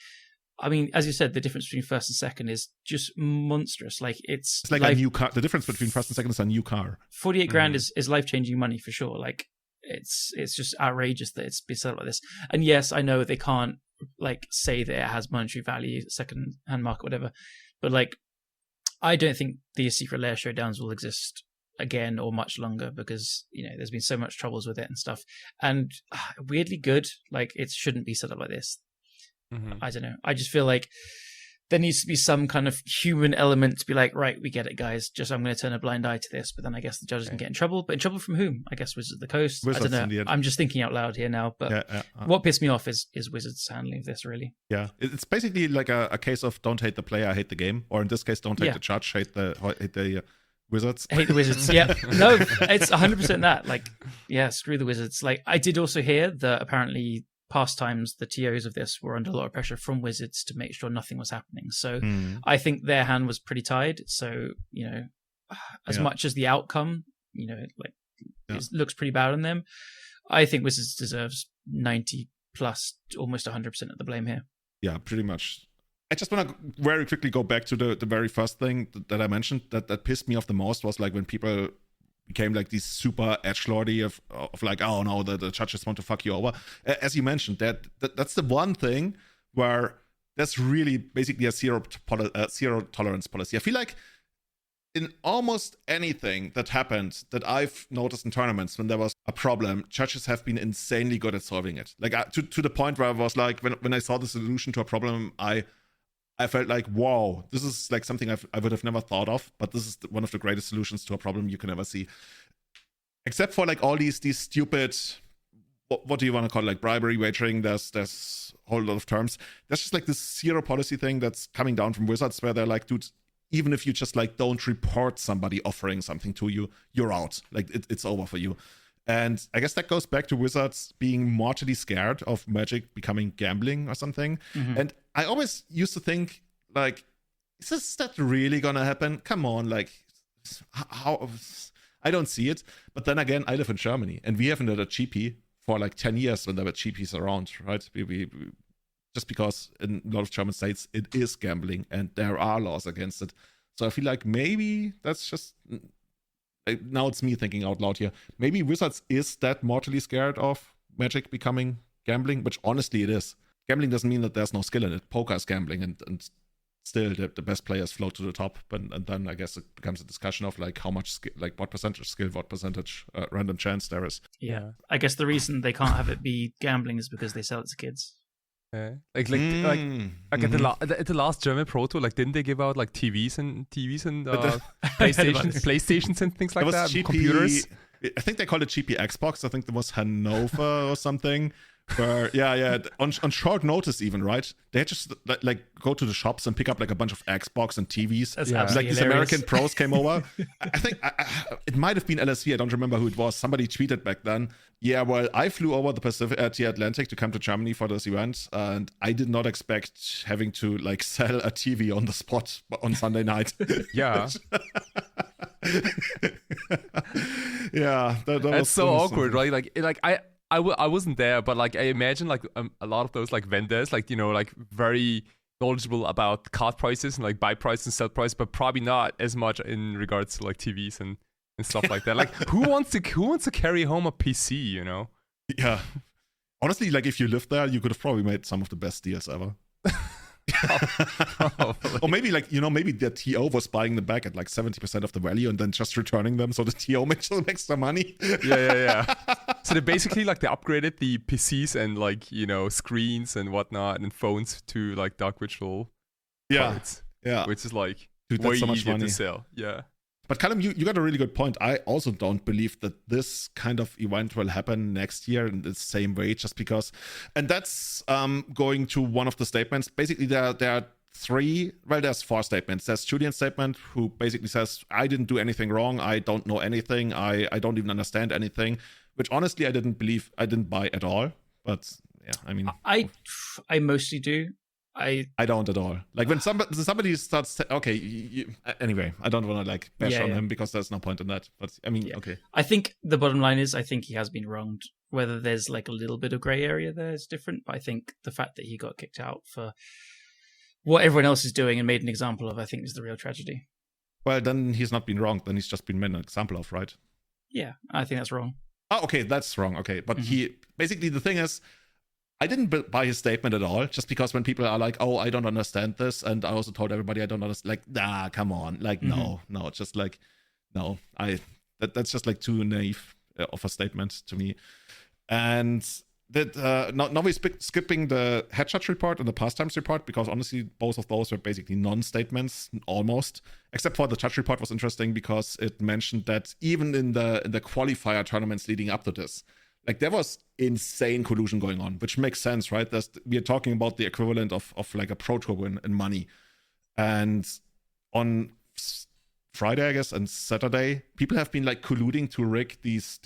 I mean, as you said, the difference between first and second is just monstrous. Like it's like a new car. The difference between first and second is a new car. 48 grand is life-changing money for sure. Like it's just outrageous that it's been set up like this. And yes, I know they can't like say that it has monetary value, second hand market, whatever. But like, I don't think these secret lair showdowns will exist again or much longer, because there's been so much troubles with it and stuff. And weirdly good, like it shouldn't be set up like this. I don't know. I just feel like there needs to be some kind of human element to be like, right, we get it, guys. Just I'm going to turn a blind eye to this, but then I guess the judges can get in trouble. But in trouble from whom? I guess Wizards of the Coast. I don't know. I'm just thinking out loud here now. But what pissed me off is Wizards' handling of this, really. Yeah, it's basically like a case of don't hate the player, hate the game, or in this case, don't hate the judge, hate the Wizards. Hate the Wizards. Yeah, no, it's 100% that. Like, screw the Wizards. Like, I did also hear that apparently past times the TOs of this were under a lot of pressure from Wizards to make sure nothing was happening. So I think their hand was pretty tied. So, as much as the outcome, it looks pretty bad on them, I think Wizards deserves 90 plus, almost 100% of the blame here. Yeah, pretty much. I just want to very quickly go back to the very first thing that I mentioned that pissed me off the most was like when people became like these super edgelordy of like, oh no, the judges want to fuck you over. As you mentioned, that's the one thing where that's really basically a zero tolerance policy. I feel like in almost anything that happened that I've noticed in tournaments when there was a problem, judges have been insanely good at solving it. Like to the point where I was like, when I saw the solution to a problem, I felt like, wow, this is like something I would have never thought of, but this is one of the greatest solutions to a problem you can ever see. Except for like all these stupid, what do you want to call it, like bribery, wagering, there's a whole lot of terms. There's just like this zero policy thing that's coming down from Wizards where they're like, dude, even if you just like don't report somebody offering something to you, you're out. Like it's over for you. And I guess that goes back to Wizards being mortally scared of Magic becoming gambling or something. Mm-hmm. And I always used to think, like, is that really gonna happen? Come on, like, how? I don't see it. But then again, I live in Germany, and we haven't had a GP for like 10 years when there were GPs around, right? We just because in a lot of German states it is gambling, and there are laws against it. So I feel like maybe that's just... Now it's me thinking out loud here. Maybe Wizards is that mortally scared of Magic becoming gambling, which honestly it is. Gambling doesn't mean that there's no skill in it. Poker is gambling, and still the best players float to the top. And then I guess it becomes a discussion of like how much skill, like what percentage skill, what percentage random chance there is. Yeah, I guess the reason they can't have it be gambling is because they sell it to kids. Like at the last German Pro Tour, like didn't they give out like TVs and PlayStations and things like that? GP, computers. I think they called it GP Xbox. I think there was Hanover or something. Where on short notice even, right? They had just like go to the shops and pick up like a bunch of Xbox and TVs. Like these American pros came over. I think it might have been LSV. I don't remember who it was. Somebody tweeted back then. Yeah, well, I flew over the Atlantic to come to Germany for this event, and I did not expect having to like sell a TV on the spot on Sunday night. Yeah. Yeah, that's so awkward, right? Like I wasn't there, but like I imagine like a lot of those like vendors, like, you know, like very knowledgeable about card prices and like buy price and sell price, but probably not as much in regards to like TVs and stuff like that. Like who wants to carry home a PC, you know? Yeah. Honestly, like if you lived there, you could have probably made some of the best deals ever. Or maybe like, you know, maybe the TO was buying them back at like 70% of the value and then just returning them, so the TO makes some extra money. Yeah. So they basically like they upgraded the PCs and like, you know, screens and whatnot and phones to like dark virtual cards. Yeah. Which is like way so much easier to sell. Yeah. But Callum, you got a really good point. I also don't believe that this kind of event will happen next year in the same way, just because. And that's going to one of the statements. Basically, there are there's 4 statements. There's Julian's statement, who basically says, I didn't do anything wrong. I don't know anything. I don't even understand anything, which honestly, I didn't buy at all. But yeah, I mean. I mostly do. I don't at all. Like when somebody starts anyway, I don't want to like bash on him because there's no point in that, but I mean, okay. I think the bottom line is I think he has been wronged. Whether there's like a little bit of gray area there is different, but I think the fact that he got kicked out for what everyone else is doing and made an example of, I think, is the real tragedy. Well, then he's not been wronged, then he's just been made an example of, right? Yeah, I think that's wrong. Oh, okay, that's wrong. Okay, but he basically, the thing is, I didn't buy his statement at all, just because when people are like, oh, I don't understand this, and I also told everybody I don't understand, like, nah, come on, like, no, just like, no, that's just like too naive of a statement to me. And that now we're skipping the headshots report and the pastimes report, because honestly, both of those were basically non-statements, almost, except for the touch report was interesting because it mentioned that even in the qualifier tournaments leading up to this, like there was insane collusion going on, which makes sense, right? We are talking about the equivalent of like a pro tour win in money. And on Friday, I guess, and Saturday, people have been like colluding to rig these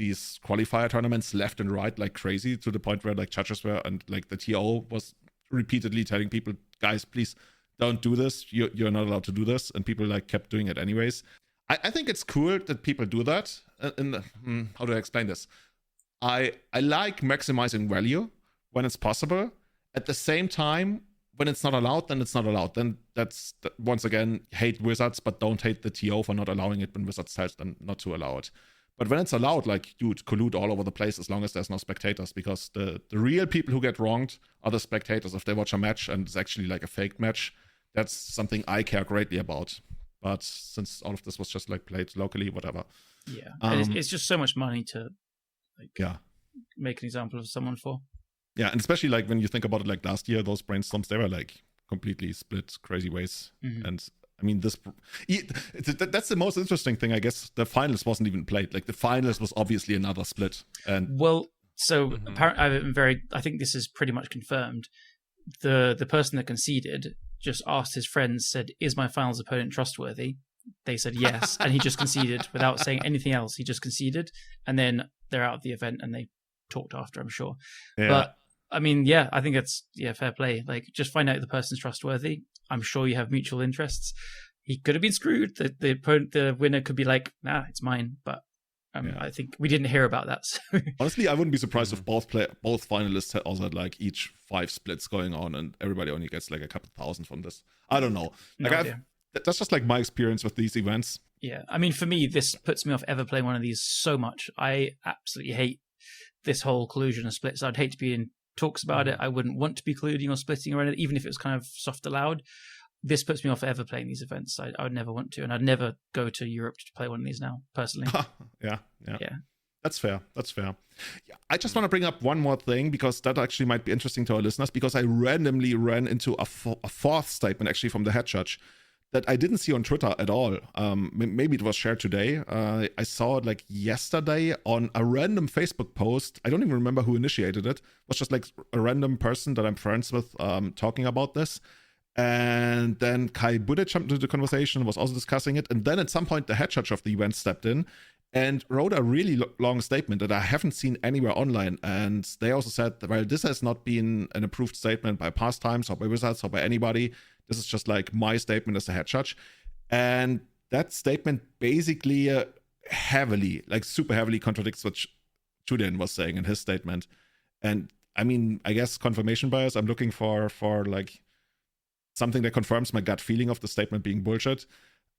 qualifier tournaments left and right like crazy, to the point where like judges were, and like the TO was repeatedly telling people, guys, please don't do this. You're not allowed to do this. And people like kept doing it anyways. I think it's cool that people do that. And how do I explain this? I like maximizing value when it's possible. At the same time, when it's not allowed, then it's not allowed. Then that's once again, hate Wizards, but don't hate the TO for not allowing it when Wizards tells them not to allow it. But when it's allowed, like, dude, collude all over the place as long as there's no spectators, because the real people who get wronged are the spectators. If they watch a match and it's actually like a fake match, that's something I care greatly about. But since all of this was just like played locally, whatever. Yeah, it's just so much money to make an example of someone for. Yeah, and especially like when you think about it, like last year, those brainstorms, they were like completely split crazy ways. And I mean, that's the most interesting thing, I guess. The finals wasn't even played. Like the finals was obviously another split. And well, so apparently, I think this is pretty much confirmed. The person that conceded just asked his friends, said, "Is my finals opponent trustworthy?" They said yes, and he just conceded without saying anything else. He just conceded, and then they're out of the event, and they talked after, I'm sure. Yeah. But I mean, yeah, I think it's fair play. Like, just find out if the person's trustworthy. I'm sure you have mutual interests. He could have been screwed. The winner could be like, nah, it's mine. But I think we didn't hear about that. So. Honestly, I wouldn't be surprised if both finalists also had like each 5 splits going on, and everybody only gets like a couple thousand from this. I don't know. Like that's just like my experience with these events. Yeah, I mean, for me, this puts me off ever playing one of these so much. I absolutely hate this whole collusion and splits. I'd hate to be in talks about it. I wouldn't want to be colluding or splitting or anything, even if it was kind of soft allowed. This puts me off ever playing these events. I would never want to, and I'd never go to Europe to play one of these now, personally. Yeah. That's fair. That's fair. Yeah, I just want to bring up one more thing because that actually might be interesting to our listeners, because I randomly ran into a fourth statement actually from the head judge that I didn't see on Twitter at all. Maybe it was shared today. I saw it like yesterday on a random Facebook post. I don't even remember who initiated it. It was just like a random person that I'm friends with talking about this. And then Kai Budde jumped into the conversation, was also discussing it. And then at some point, the head judge of the event stepped in and wrote a really long statement that I haven't seen anywhere online. And they also said, well, this has not been an approved statement by Pastimes or by Wizards or by anybody. This is just like my statement as the head judge. And that statement basically heavily, like super heavily contradicts what Julian was saying in his statement. And I mean, I guess confirmation bias, I'm looking for like something that confirms my gut feeling of the statement being bullshit.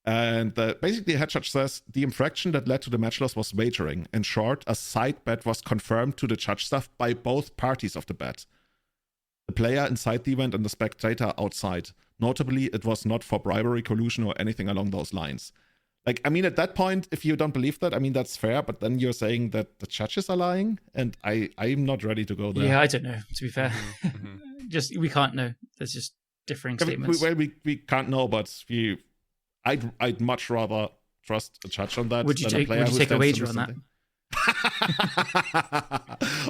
And basically, the head judge says the infraction that led to the match loss was wagering. In short, a side bet was confirmed to the judge staff by both parties of the bet. The player inside the event and the spectator outside. Notably, it was not for bribery, collusion, or anything along those lines. Like, I mean, at that point, if you don't believe that, I mean, that's fair. But then you're saying that the judges are lying, and I'm not ready to go there. Yeah, I don't know, to be fair. Just, we can't know. There's just differing statements. We can't know, but I'd much rather trust a judge on that. Would you take a wager on that?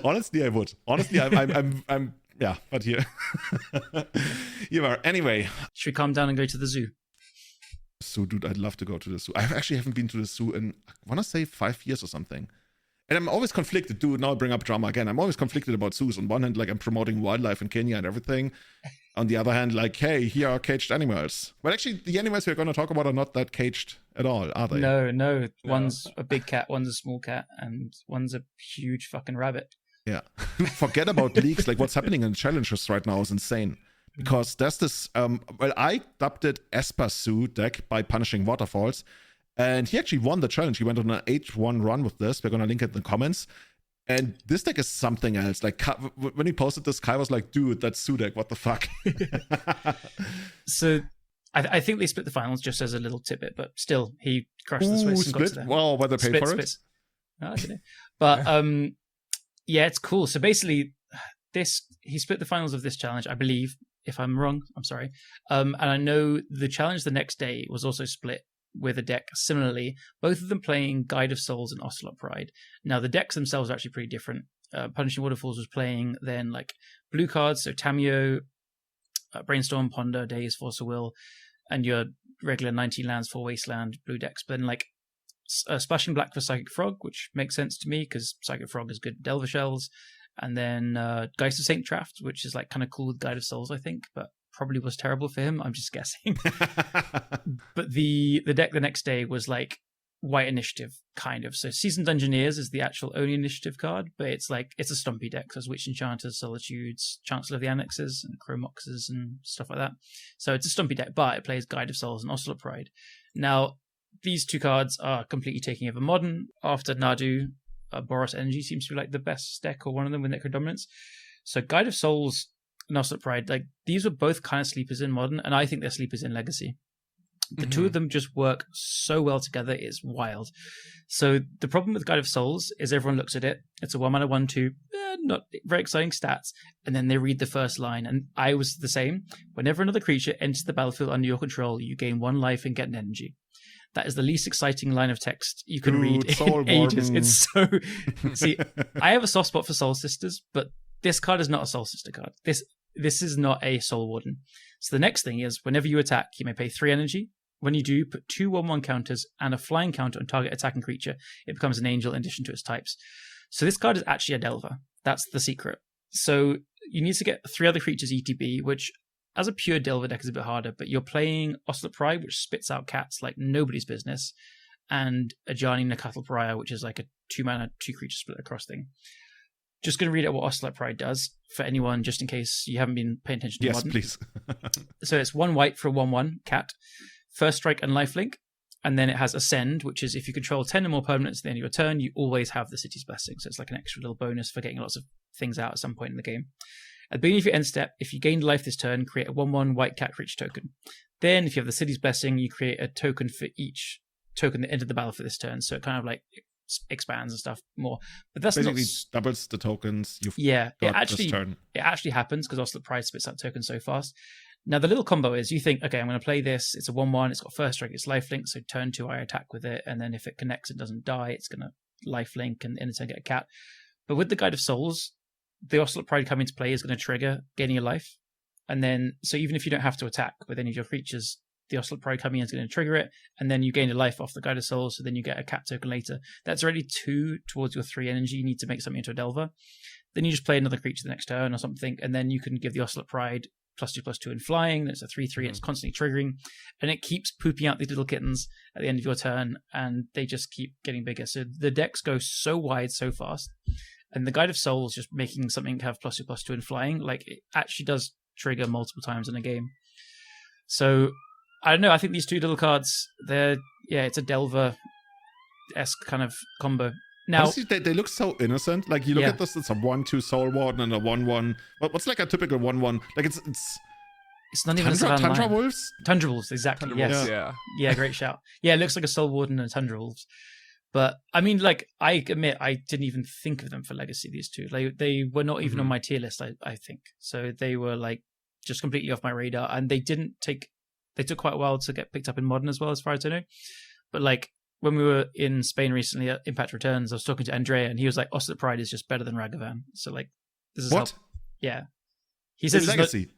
Honestly, I would. Honestly, I'm yeah, but here you are. Anyway, should we calm down and go to the zoo? So, dude, I'd love to go to the zoo. I actually haven't been to the zoo in, I want to say 5 years or something. And I'm always conflicted, dude. Now I bring up drama again. I'm always conflicted about zoos. On one hand, like, I'm promoting wildlife in Kenya and everything. On the other hand, like, hey, here are caged animals. Well, actually, the animals we're going to talk about are not that caged at all, are they? No. One's a big cat, one's a small cat, and one's a huge fucking rabbit. Yeah. Forget about leaks. Like, what's happening in challenges right now is insane. Because there's this, I dubbed it Esper Zoo deck by punishing waterfalls. And he actually won the challenge. He went on an 8-1 run with this. We're going to link it in the comments. And this deck is something else. Like, when he posted this, Kai was like, dude, that's Zoo deck. What the fuck? So, I think they split the finals, just as a little tidbit. But still, he crushed the Swiss and got to them. Well, whether they paid for it? No, I don't know. But, yeah, it's cool. So, basically, he split the finals of this challenge, I believe. If I'm wrong, I'm sorry. And I know the challenge the next day was also split with a deck similarly, both of them playing Guide of Souls and Ocelot Pride. Now, the decks themselves are actually pretty different. Punishing Waterfalls was playing then like blue cards, so Tamio, Brainstorm, Ponder, Daze, Force of Will, and your regular 19 lands, 4 Wasteland, blue decks. But then like Splashing Black for Psychic Frog, which makes sense to me because Psychic Frog is good at Delver Shells. And then Geist of Saint Traft, which is like kind of cool with Guide of Souls, I think, but probably was terrible for him. I'm just guessing. But the deck the next day was like White Initiative, kind of. So Seasoned Dungeoneers is the actual only initiative card, but it's a stumpy deck. So it's Witch Enchanters, Solitudes, Chancellor of the Annexes, and Chromoxes and stuff like that. So it's a stumpy deck, but it plays Guide of Souls and Ocelot Pride. Now, these two cards are completely taking over Modern after Nadu. Boros Energy seems to be like the best deck, or one of them with Necro Dominance. So Guide of Souls and Ocelot Pride, like these were both kind of sleepers in Modern, and I think they're sleepers in Legacy. The two of them just work so well together, it's wild. So the problem with Guide of Souls is everyone looks at it, it's a 1-mana 1/2, not very exciting stats, and then they read the first line, and I was the same. Whenever another creature enters the battlefield under your control, you gain 1 life and get an energy. That is the least exciting line of text you can read in ages. It's so... See, I have a soft spot for Soul Sisters, but this card is not a Soul Sister card. This is not a Soul Warden. So the next thing is, whenever you attack, you may pay 3 energy. When you do, put 2 1/1 counters and a flying counter on target attacking creature. It becomes an angel in addition to its types. So this card is actually a Delver. That's the secret. So you need to get 3 other creatures ETB, which... as a pure Delver deck is a bit harder, but you're playing Ocelot Pride, which spits out cats like nobody's business, and Ajani Nakatl Pariah, which is like a 2-mana, 2-creature split across thing. Just going to read out what Ocelot Pride does for anyone, just in case you haven't been paying attention to Modern. Yes, please. So it's 1 white for a 1/1 cat, first strike and lifelink, and then it has Ascend, which is if you control 10 or more permanents at the end of your turn, you always have the City's Blessing. So it's like an extra little bonus for getting lots of things out at some point in the game. At the beginning of your end step, if you gain life this turn, create a 1/1 white cat creature token. Then, if you have the City's Blessing, you create a token for each token that entered the battle for this turn. So it kind of like expands and stuff more. But that's Basically not... doubles the tokens you've Yeah, it got this actually turn. happens because Ocelot Pride spits out tokens so fast. Now, the little combo is you think, okay, I'm going to play this. It's a 1/1. It's got first strike. It's lifelink. So turn 2, I attack with it. And then if it connects and doesn't die, it's going to lifelink and in turn get a cat. But with the Guide of Souls, the Ocelot Pride coming into play is going to trigger gaining a life. And then, so even if you don't have to attack with any of your creatures, the Ocelot Pride coming in is going to trigger it. And then you gain a life off the Guide of Souls. So then you get a cat token later. That's already 2 towards your 3 energy. You need to make something into a Delver. Then you just play another creature the next turn or something. And then you can give the Ocelot Pride +2/+2 in flying. That's a 3/3. And it's constantly triggering, and it keeps pooping out these little kittens at the end of your turn, and they just keep getting bigger. So the decks go so wide so fast, and the Guide of Souls just making something have +2/+2 in flying, like it actually does trigger multiple times in a game. So I don't know. I think these 2 little cards, it's a Delver-esque kind of combo. Now, honestly, they look so innocent. Like, you look at this, it's a 1/2 Soul Warden and a 1/1. What's like a typical 1/1? Like, it's not even Tundra Wolves? Tundra Wolves, exactly. Tundra Yes. Wolves, Yeah, great shout. Yeah, it looks like a Soul Warden and a Tundra Wolves. But, I mean, like, I admit I didn't even think of them for Legacy, these 2. They were not even on my tier list, I think. So they were, like, just completely off my radar. And they took quite a while to get picked up in Modern as well, as far as I know. But, like, when we were in Spain recently at Impact Returns, I was talking to Andrea, and he was like, Ocelot Pride is just better than Ragavan. So, like, this is what? Yeah. He says Legacy.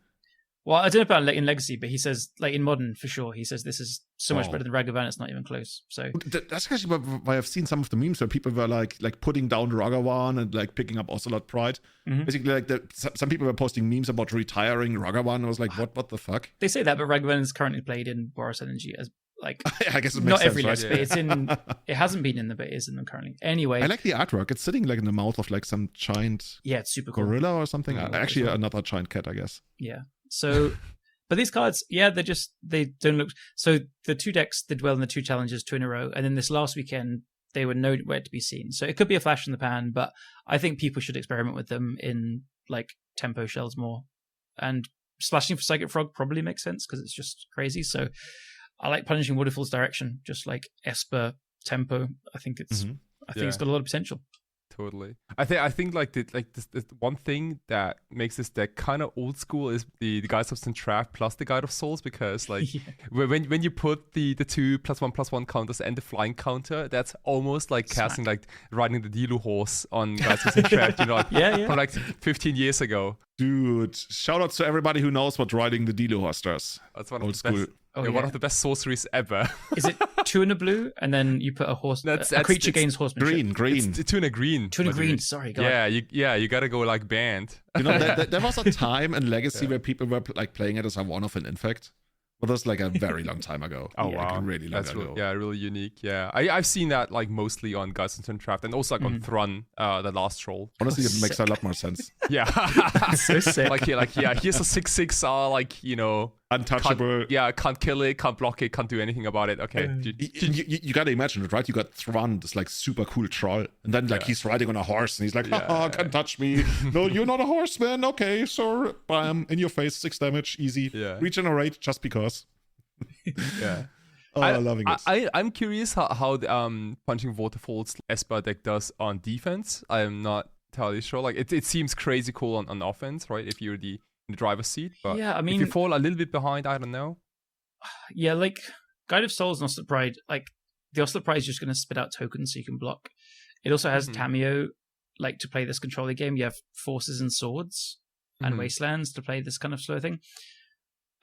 Well, I don't know about in Legacy, but he says, like, in Modern, for sure, he says this is so much better than Ragavan, it's not even close. So that's actually why I've seen some of the memes where people were like putting down Ragavan and like picking up Ocelot Pride. Basically, like some people were posting memes about retiring Ragavan. I was like, what the fuck? They say that, but Ragavan is currently played in Boros Energy as, like, I guess it makes not sense, every right? list, but it's in. It hasn't been in them, but it is in them currently. Anyway, I like the artwork. It's sitting like in the mouth of like some giant it's super cool. gorilla or something. Actually, another giant cat, I guess. Yeah. So, but these cards, they don't look. So the 2 decks did well in the 2 challenges, 2 in a row, and then this last weekend they were nowhere to be seen. So it could be a flash in the pan, but I think people should experiment with them in like tempo shells more, and splashing for Psychic Frog probably makes sense because it's just crazy. So I like Punishing Waterfall's direction, just like Esper tempo. I think it's it's got a lot of potential. Totally. I think like the one thing that makes this deck kind of old school is the Guide of Entrap plus the Guide of Souls, because like when you put the 2+1/+1 counters and the flying counter, that's almost like casting like riding the Dilu horse on Guide of Entrap, you know, like, from like 15 years ago. Dude, shout out to everybody who knows what riding the Dilu horse does. That's one old of the school. best. One of the best sorceries ever. Is it 2 in a blue, and then you put a horse? A creature gains horsemanship. Green. It's 2 in a green. 2 in a green. Sorry, God. You gotta go like banned. You know, there was a time in Legacy where people were like playing it as a one-off in Infect. But that's like a very long time ago. Oh, wow. Like really long That's ago. really unique. Yeah, I've seen that like mostly on Guides of Entrap and also like on Thrun, the last troll. Honestly, it makes a lot more sense. Yeah. So sick. Like here's a 6/6 like, you know, untouchable. Can't kill it, can't block it, can't do anything about it. Okay. You gotta imagine it, right? You got Thrun, this like super cool troll, and then like he's riding on a horse and he's like, haha, can't touch me. No, you're not a horseman. Okay, sir. Bam, in your face, 6 damage, easy. Yeah. Regenerate just because. Yeah. I'm loving it. I'm curious how the Punching Waterfalls Esper deck does on defense. I'm not entirely sure. Like it seems crazy cool on offense, right? If you're in the driver's seat, but I mean, if you fall a little bit behind, I don't know. Yeah, like Guide of Souls and Ocelot Pride, like the Ocelot Pride is just going to spit out tokens so you can block. It also has Cameo, like to play this controller game. You have Forces and Swords and Wastelands to play this kind of slow thing.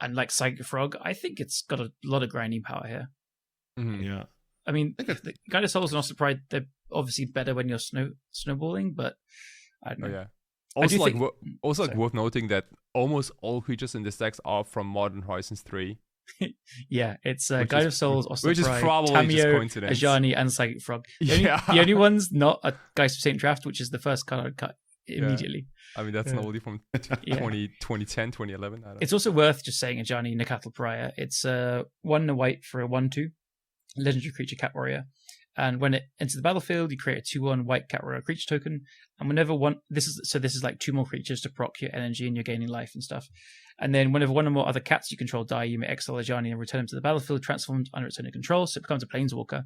And like Psychic Frog, I think it's got a lot of grinding power here. Yeah. I mean, the Guide of Souls and Ocelot Pride, they're obviously better when you're snowballing, but I don't know. Oh, yeah. Also, worth noting that almost all creatures in this deck are from Modern Horizons 3. Yeah, it's Guide of Souls, Ocelot Pride, which is probably Tamio, just coincidence. Ajani, and Psychic Frog. The only one's not a Geist of Saint Draft, which is the first card I'd cut immediately. I mean, that's an oldie from 2010, 2011. It's also worth just saying Ajani Nakatal Pariah. It's 1 white for a 1/2 legendary creature cat warrior. And when it enters the battlefield, you create a 2/1 white cat warrior creature token. And whenever this is like 2 more creatures to proc your energy and you're gaining life and stuff. And then whenever 1 or more other cats you control die, you may exile Ajani and return him to the battlefield, transformed under its own control, so it becomes a planeswalker.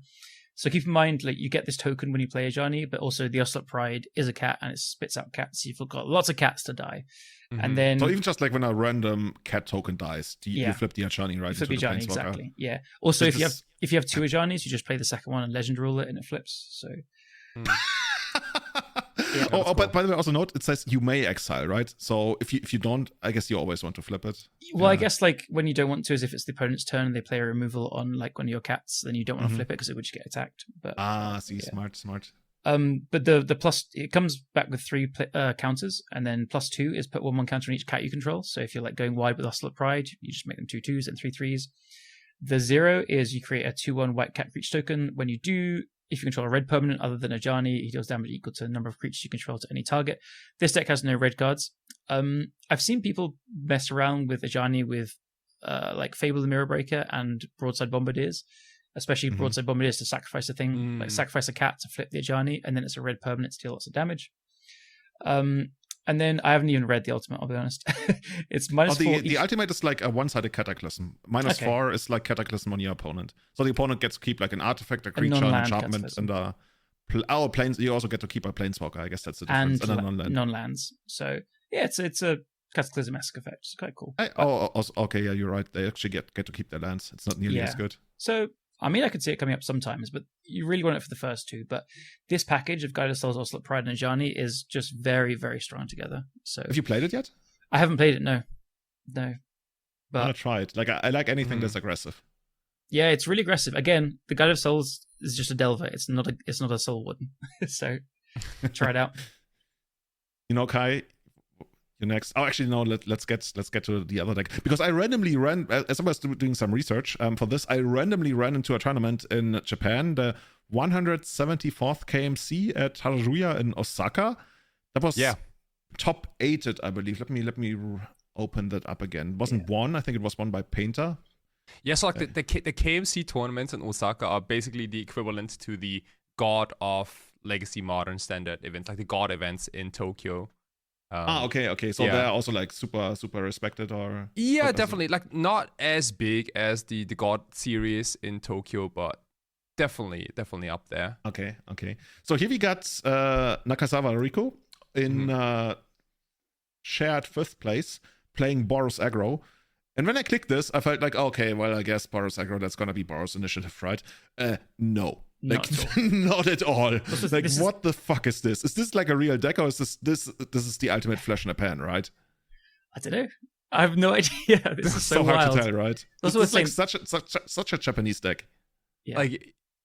So keep in mind, like, you get this token when you play Ajani, but also the Ocelot Pride is a cat and it spits out cats. So you've got lots of cats to die. And then, so even just like when a random cat token dies, you flip the Ajani, right? You flip the Ajani, exactly. Yeah. Also, if you have two Ajanis, you just play the second one and legend rule it, and it flips. So. Cool. But by the way, also note it says you may exile, right? So if you don't, I guess you always want to flip it. Well, I guess like when you don't want to is if it's the opponent's turn and they play a removal on like one of your cats, then you don't want to flip it because it would just get attacked. But smart. But the plus, it comes back with 3 counters, and then +2 is put 1/1 counter on each cat you control. So if you're like going wide with Ocelot Pride, you just make them 2/2s and 3/3s. The 0 is you create a 2/1 white cat creature token. When you do, if you control a red permanent other than Ajani, he deals damage equal to the number of creatures you control to any target. This deck has no red cards. I've seen people mess around with Ajani with like Fable the Mirror Breaker and Broadside Bombardiers, especially Broadside Bombardiers to sacrifice a thing, like sacrifice a cat to flip the Ajani, and then it's a red permanent to deal lots of damage. And then I haven't even read the ultimate, I'll be honest. It's -4. The ultimate is like a one-sided cataclysm. -4 is like cataclysm on your opponent. So the opponent gets to keep like an artifact, a creature, an enchantment, and planes. You also get to keep a planeswalker. I guess that's the difference. And non-lands. So yeah, it's a cataclysm-esque effect. It's quite cool. Okay, yeah, you're right. They actually get to keep their lands. It's not nearly as good. So I mean, I could see it coming up sometimes, but you really want it for the first 2. But this package of Guided Souls, Ocelot Pride, and Ajani is just very, very strong together. So, have you played it yet? I haven't played it. No. But I'm gonna try it. Like I like anything that's aggressive. Yeah, it's really aggressive. Again, the Guided Souls is just a Delver. It's not a Soul Warden. So try it out. Kai, you're next. Oh, actually, no. Let's get to the other deck, because I randomly ran, as I was doing some research for this, I randomly ran into a tournament in Japan, the 174th KMC at Harajuya in Osaka. That was top 8'd, I believe. Let me open that up again. It wasn't won. I think it was won by Painter. Yeah, so like the KMC tournaments in Osaka are basically the equivalent to the God of Legacy Modern Standard events, like the God events in Tokyo. Okay. So they're also like super respected, or definitely like not as big as the God series in Tokyo, but definitely up there. Okay. So here we got Nakazawa Riko in shared 5th place, playing Boros Aggro. And when I clicked this, I felt like, okay, well, I guess Boros Aggro, that's gonna be Boros Initiative, right? No. Like, not at all. Like, what the fuck is this? Is this like a real deck, or is this is the ultimate flash in a pan, right? I don't know. I have no idea. This is so hard wild to tell, right? This is like such a Japanese deck.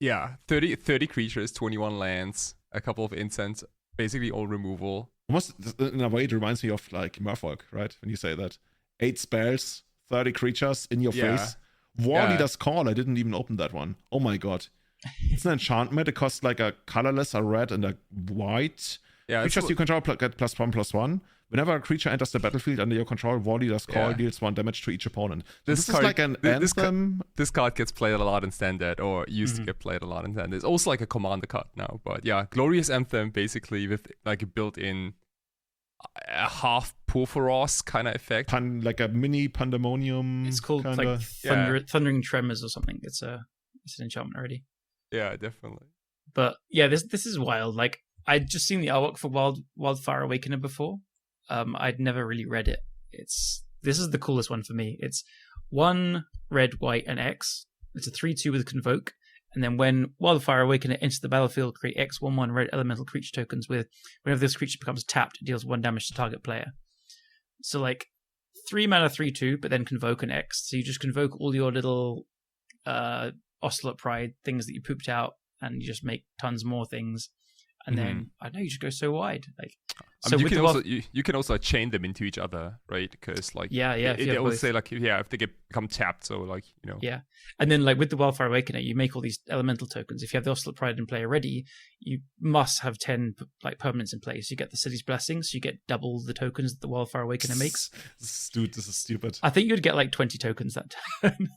Yeah. 30 creatures, 21 lands, a couple of incense, basically all removal. Almost in a way, it reminds me of like Merfolk, right? When you say that. 8 spells, 30 creatures in your face. War Leader's Call. I didn't even open that one. Oh my god. It's an enchantment. It costs like a colorless, a red, and a white. Yeah, creatures you control get +1/+1. Whenever a creature enters the battlefield under your control, War Leader's Call deals 1 damage to each opponent. This is like an anthem. This card gets played a lot in Standard, or used to get played a lot in Standard. It's also like a commander card now. But yeah, Glorious Anthem, basically with like a built-in a half Porphyros kind of effect. Like a mini Pandemonium. It's called kinda. like Thundering Tremors or something. It's an enchantment already. Yeah, definitely. But yeah, this is wild. Like, I'd just seen the artwork for Wildfire Awakener before. I'd never really read it. This is the coolest one for me. It's 1 red, white, and X. It's a 3/2 with Convoke. And then when Wildfire Awakener enters the battlefield, create X 1/1 red elemental creature tokens with whenever this creature becomes tapped, it deals 1 damage to target player. So like 3 mana 3/2, but then Convoke an X. So you just convoke all your little Ocelot Pride things that you pooped out, and you just make tons more things. And then I know you just go so wide. Like, so you can also chain them into each other, right? Because like they always say like if they become tapped, so like and then like with the Wildfire Awakener, you make all these elemental tokens. If you have the Ocelot Pride in play already, you must have 10 like permanents in place. You get the City's Blessing, so you get double the tokens that the Wildfire Awakener makes. Dude, this is stupid. I think you'd get like 20 tokens that turn.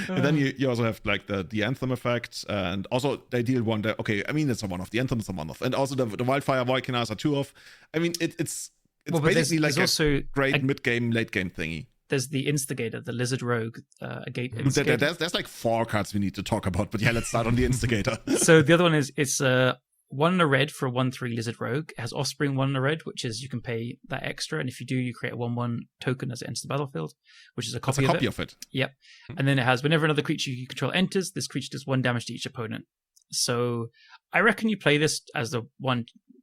And then you also have like the Anthem effect, and also they deal 1 day. Okay, I mean, it's a one-off. The Anthem is a one-off, and also the Wildfire Awakeners are 2-off. I mean, it's basically like a great mid-game, late-game thingy. there's the Instigator, the Lizard Rogue. Instigator. There's like 4 cards we need to talk about, but yeah, let's start on the Instigator. So the other one is it's 1 in a red for a 1/3 Lizard Rogue. It has Offspring 1 in a red, which is you can pay that extra, and if you do, you create a 1/1 token as it enters the battlefield, which is a copy of it. Yep. And then it has whenever another creature you control enters, this creature does 1 damage to each opponent. So I reckon you play this as the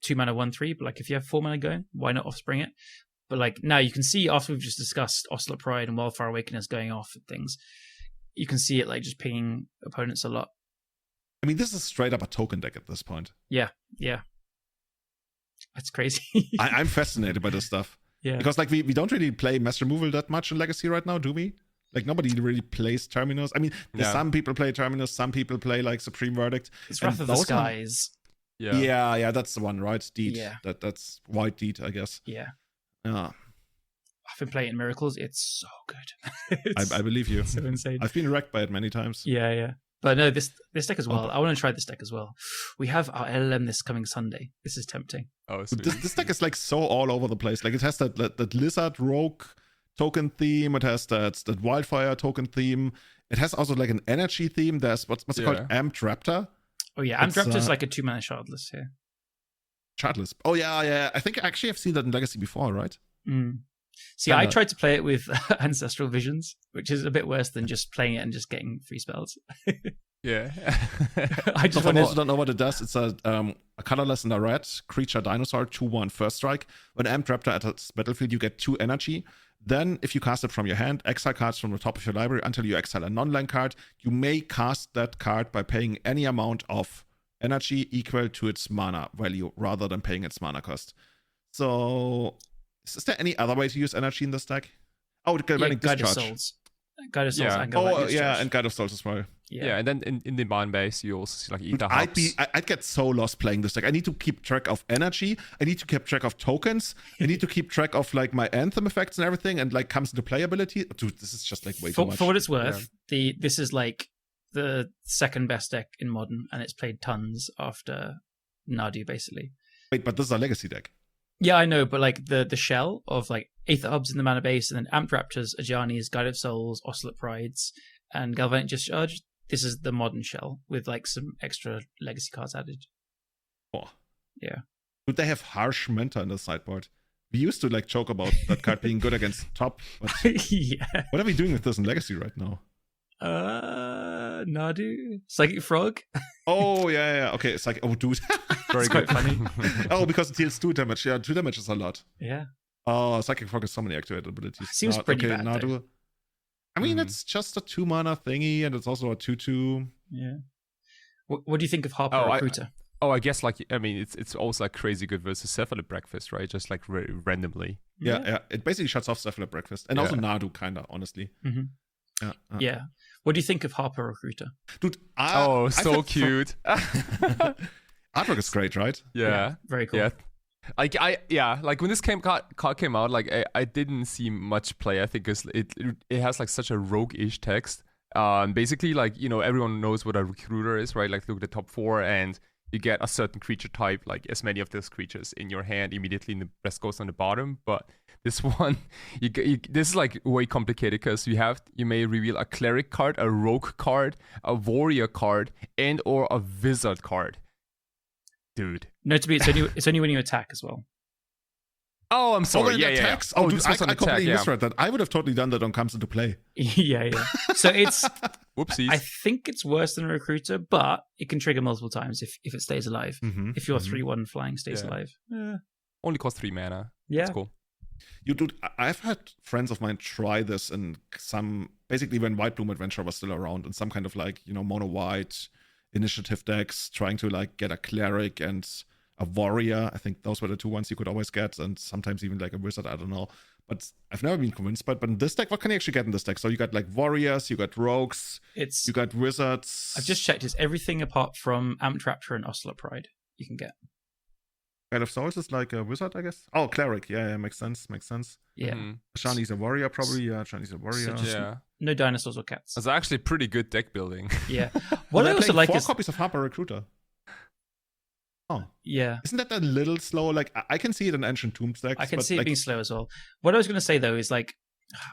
2 mana 1/3, but like if you have 4 mana going, why not Offspring it? But like now you can see after we've just discussed Ocelot Pride and Wildfire Awakeners going off and things, you can see it like just pinging opponents a lot. I mean, this is straight up a token deck at this point. Yeah. That's crazy. I'm fascinated by this stuff. Yeah. Because like we don't really play mass removal that much in Legacy right now, do we? Like nobody really plays Terminus. I mean, some people play Terminus, some people play like Supreme Verdict. It's Wrath of the Skies. Yeah, that's the one, right? Deed. Yeah. That's White Deed, I guess. Yeah. Yeah. I've been playing Miracles. It's so good. I believe you. So insane. I've been wrecked by it many times. Yeah. But no, this deck as well. I want to try this deck as well. We have our LLM this coming Sunday. This is tempting. Oh, this deck is like so all over the place. Like it has that Lizard Rogue token theme. It has that Wildfire token theme. It has also like an energy theme. There's what's it called? Amped Raptor. Oh yeah, Amped Raptor is like a 2 mana shardless here. Shardless. Oh yeah. I think actually I've seen that in Legacy before, right? See, I tried to play it with Ancestral Visions, which is a bit worse than just playing it and just getting free spells. Yeah. I just don't know what it does. It's a colorless and a red creature dinosaur 2/1 first strike. When Amped Raptor enters battlefield, you get 2 energy. Then, if you cast it from your hand, exile cards from the top of your library until you exile a non-land card. You may cast that card by paying any amount of energy equal to its mana value rather than paying its mana cost. So, is there any other way to use energy in this deck? Oh, Galvanic Discharge. Guide of Souls and Galvanic Discharge. Yeah, and Guide of Souls as well. Yeah, and then in the Bond base, you also see like Ether Hubs. I'd get so lost playing this deck. I need to keep track of energy. I need to keep track of tokens. I need to keep track of like my Anthem effects and everything, and like comes into playability. Dude, this is just like way too much. For what it's worth, this is like the second best deck in Modern, and it's played tons after Nadu, basically. Wait, but this is a Legacy deck. Yeah, I know, but like the shell of like Aether Hubs in the mana base, and then Amped Raptors, Ajani's, Guide of Souls, Ocelot Prides, and Galvanic Discharge. This is the Modern shell with like some extra Legacy cards added. Oh. Yeah. Would they have Harsh Mentor in the sideboard? We used to like joke about that card being good against top, but yeah. What are we doing with this in Legacy right now? Nadu? Psychic Frog? Oh, yeah. Okay, it's like, oh, dude. Very good. Quite funny. Oh, because it deals 2 damage. Yeah, 2 damage is a lot. Yeah. Oh, Psychic Frog has so many activated abilities. Seems pretty bad, Nadu. though. I mean, it's just a 2 mana thingy, and it's also a 2/2. Yeah. What do you think of Harper Recruiter? I guess like it's also like crazy good versus Cephalid Breakfast, right? Just like randomly. Yeah. It basically shuts off Cephalid Breakfast, and also Nadu, kinda, honestly. Mm-hmm. Yeah. What do you think of Harper Recruiter? Dude, so cute. Artwork is great, right? Yeah. Very cool. Yeah. Like like when this card came out, like I didn't see much play. I think because it has like such a rogue-ish text. Basically, like everyone knows what a recruiter is, right? Like look at the top 4, and you get a certain creature type, like as many of those creatures in your hand immediately, and the rest goes on the bottom. But this one, this is like way complicated because you may reveal a cleric card, a rogue card, a warrior card, and or a wizard card. Dude. No, it's only when you attack as well. Oh, I'm sorry. Attacks? Oh, dude, I completely misread that. I would have totally done that on Comes Into Play. Yeah. So it's... Whoopsies. I think it's worse than a Recruiter, but it can trigger multiple times if it stays alive. Mm-hmm, if your 3/1 flying stays alive. Yeah. Only costs 3 mana. Yeah. That's cool. Dude, I've had friends of mine try this in some... Basically, when White Bloom Adventure was still around, in some kind of like, mono-white initiative decks, trying to like get a cleric and a warrior. I think those were the 2 ones you could always get, and sometimes even like a wizard. I don't know, but I've never been convinced. But in this deck, what can you actually get in this deck? So you got like warriors, you got rogues, you got wizards. I've just checked. It's everything apart from Amped Raptor and Ocelot Pride you can get. Guide of Souls is like a wizard, I guess. Oh, cleric. Yeah, makes sense. Yeah. Shani's a warrior, probably. Yeah, Shani's a warrior. So no dinosaurs or cats. It's actually pretty good deck building. Yeah. What I also like 4 is 4 copies of Harper Recruiter. Oh. Yeah. Isn't that a little slow? Like, I can see it in Ancient Tombs decks. I can see it being slow as well. What I was going to say, though, is like,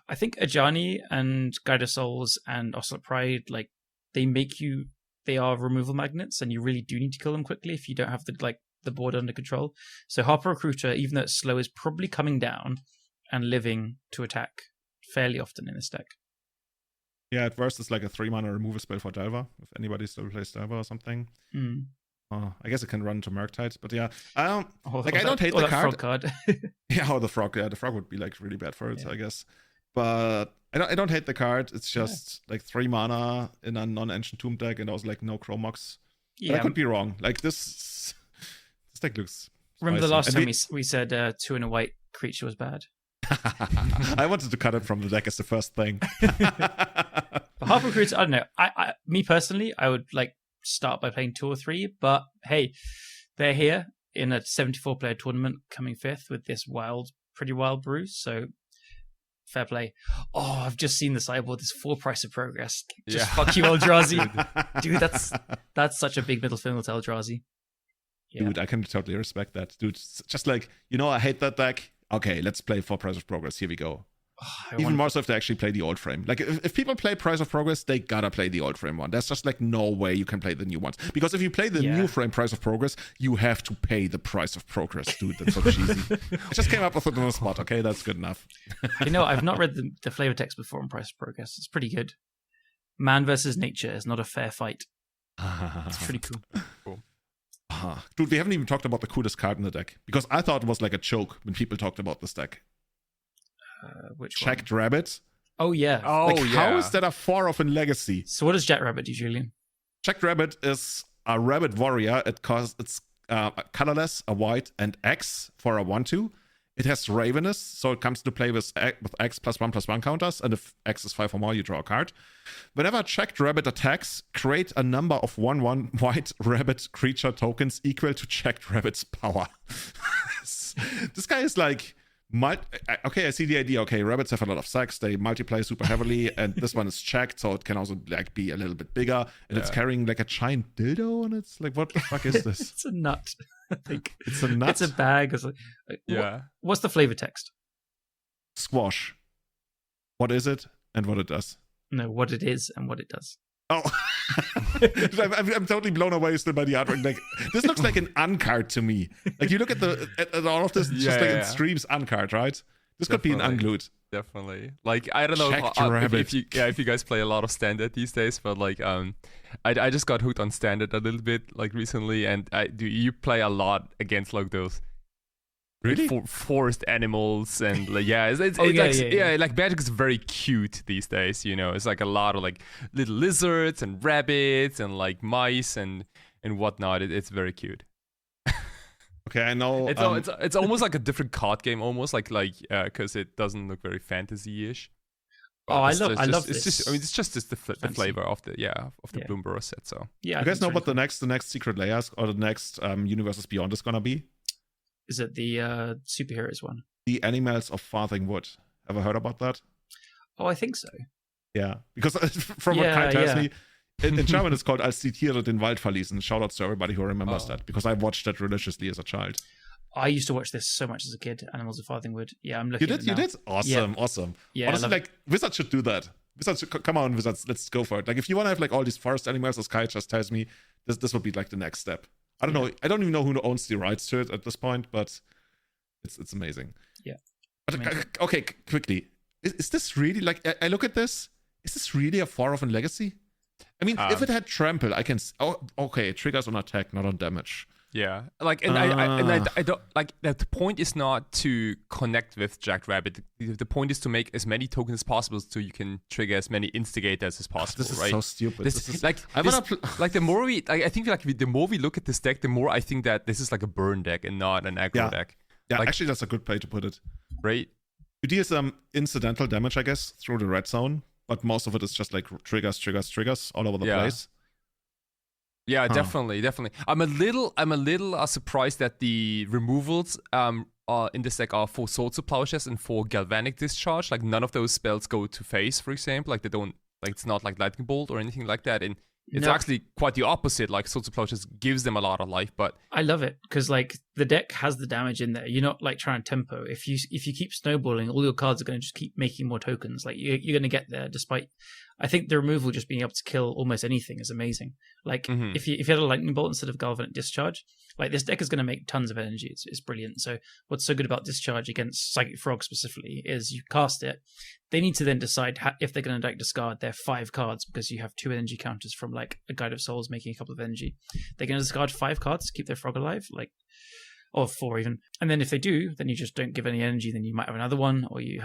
I think Ajani and Guide of Souls and Ocelot Pride, like they are removal magnets, and you really do need to kill them quickly if you don't have the board under control. So Harper Recruiter, even though it's slow, is probably coming down and living to attack fairly often in this deck. Yeah, at worst it's like a 3-mana removal spell for Delver, if anybody still plays Delver or something. I guess it can run to Murktide, but yeah. I don't hate the card. Frog card. Yeah, or the frog. Yeah, the frog would be like really bad for it, I guess. But I don't hate the card. It's just like 3 mana in a non-ancient tomb deck, and also like no Chromox. Yeah, but I could be wrong. Like this deck looks. Remember the last time we said 2 and a white creature was bad. I wanted to cut it from the deck as the first thing. Harper Recruits, I don't know. Me personally, I would like start by playing 2 or 3, but hey, they're here in a 74-player tournament coming 5th with this pretty wild brew, so fair play. Oh, I've just seen the sideboard. This 4 Price of Progress. Just fuck you, Eldrazi. Dude, that's such a big middle finger to Eldrazi. Yeah. Dude, I can totally respect that. Dude, just like, I hate that deck. Okay, let's play 4 Price of Progress. Here we go. Even more so if they actually play the old frame. Like, if people play Price of Progress, they gotta play the old frame one. There's just like no way you can play the new ones. Because if you play the new frame Price of Progress, you have to pay the Price of Progress, dude. That's so cheesy. I just came up with it on the spot. Okay, that's good enough. I've not read the flavor text before on Price of Progress. It's pretty good. Man versus nature is not a fair fight. It's pretty cool. Dude, we haven't even talked about the coolest card in the deck. Because I thought it was like a joke when people talked about this deck. Which Checked Rabbit. Oh, yeah. How is that a 4 in Legacy? So what does Jack Rabbit do, Julian? Checked Rabbit is a rabbit warrior. It's colorless, a white, and X for a 1/2. It has Ravenous, so it comes to play with X +1/+1 counters, and if X is 5 or more, you draw a card. Whenever Checked Rabbit attacks, create a number of 1/1 white rabbit creature tokens equal to Checked Rabbit's power. This guy is like... Okay, I see the idea. Okay, rabbits have a lot of sex. They multiply super heavily, and this one is checked, so it can also like be a little bit bigger. And it's carrying like a giant dildo, and it's like, what the fuck is this? It's a nut. I think it's a nut. It's a bag. What's the flavor text? Squash. What is it and what it does? No, what it is and what it does. Oh, I'm totally blown away still by the artwork. Like, this looks like an uncard to me. Like, you look at all of this, it's just like it streams uncard, right? This could be an unglued. Definitely. Like, I don't know if you guys play a lot of standard these days, but like I just got hooked on standard a little bit like recently, and you play a lot against like those really forest animals, and like like Magic is very cute these days. It's like a lot of like little lizards and rabbits and like mice and whatnot. It's very cute. Okay, I know. It's almost like a different card game, almost like because it doesn't look very fantasy-ish. I love this. It's just the flavor of the Bloomborough set. So yeah, you guys know what the next Secret Layers or the next Universes Beyond is gonna be? Is it the superheroes one? The Animals of Farthing Wood. Ever heard about that? Oh, I think so. Yeah, because from what Kai tells me, in German it's called Als die Tiere den Wald verließen. Shout out to everybody who remembers that, because I watched that religiously as a child. I used to watch this so much as a kid. Animals of Farthing Wood. Yeah, I'm looking. You did? Awesome. Yeah, honestly, like Wizards should do that. Come on, Wizards, let's go for it. Like, if you want to have like all these forest animals, as Kai just tells me, this would be like the next step. I don't know. I don't even know who owns the rights to it at this point, but it's amazing. Yeah. But, okay, quickly. Is this really like? I look at this. Is this really a 4 in Legacy? I mean, if it had Trample, I can. Oh, okay. It triggers on attack, not on damage. Yeah, like, and I don't like that. The point is not to connect with Jack Rabbit. The point is to make as many tokens as possible, so you can trigger as many instigators as possible. This is right? so stupid. Like the more I think the more we look at this deck, the more I think that this is like a burn deck and not an aggro deck. Yeah, like, actually, that's a good way to put it. Right. You deal some incidental damage, I guess, through the red zone, but most of it is just like triggers all over the place. Yeah, definitely. I'm a little surprised that the removals in this deck are for Swords to Plowshares and for Galvanic Discharge. Like, none of those spells go to face, for example. Like, they don't, like, it's not like Lightning Bolt or anything like that. And It's actually quite the opposite. Like Swords of Plowshares gives them a lot of life, but I love it because like the deck has the damage in there. You're not like trying to tempo. If you keep snowballing, all your cards are going to just keep making more tokens. Like you're going to get there. Despite, I think the removal just being able to kill almost anything is amazing. Like if you had a lightning bolt instead of galvanic discharge, like this deck is going to make tons of energy. It's brilliant. So what's so good about discharge against Psychic Frog specifically is you cast it. They need to then decide if they're going to discard their 5 cards because you have 2 energy counters from like a Guide of Souls making a couple of energy. They're going to discard 5 cards to keep their frog alive, or 4 even. And then if they do, then you just don't give any energy. Then you might have another one, or you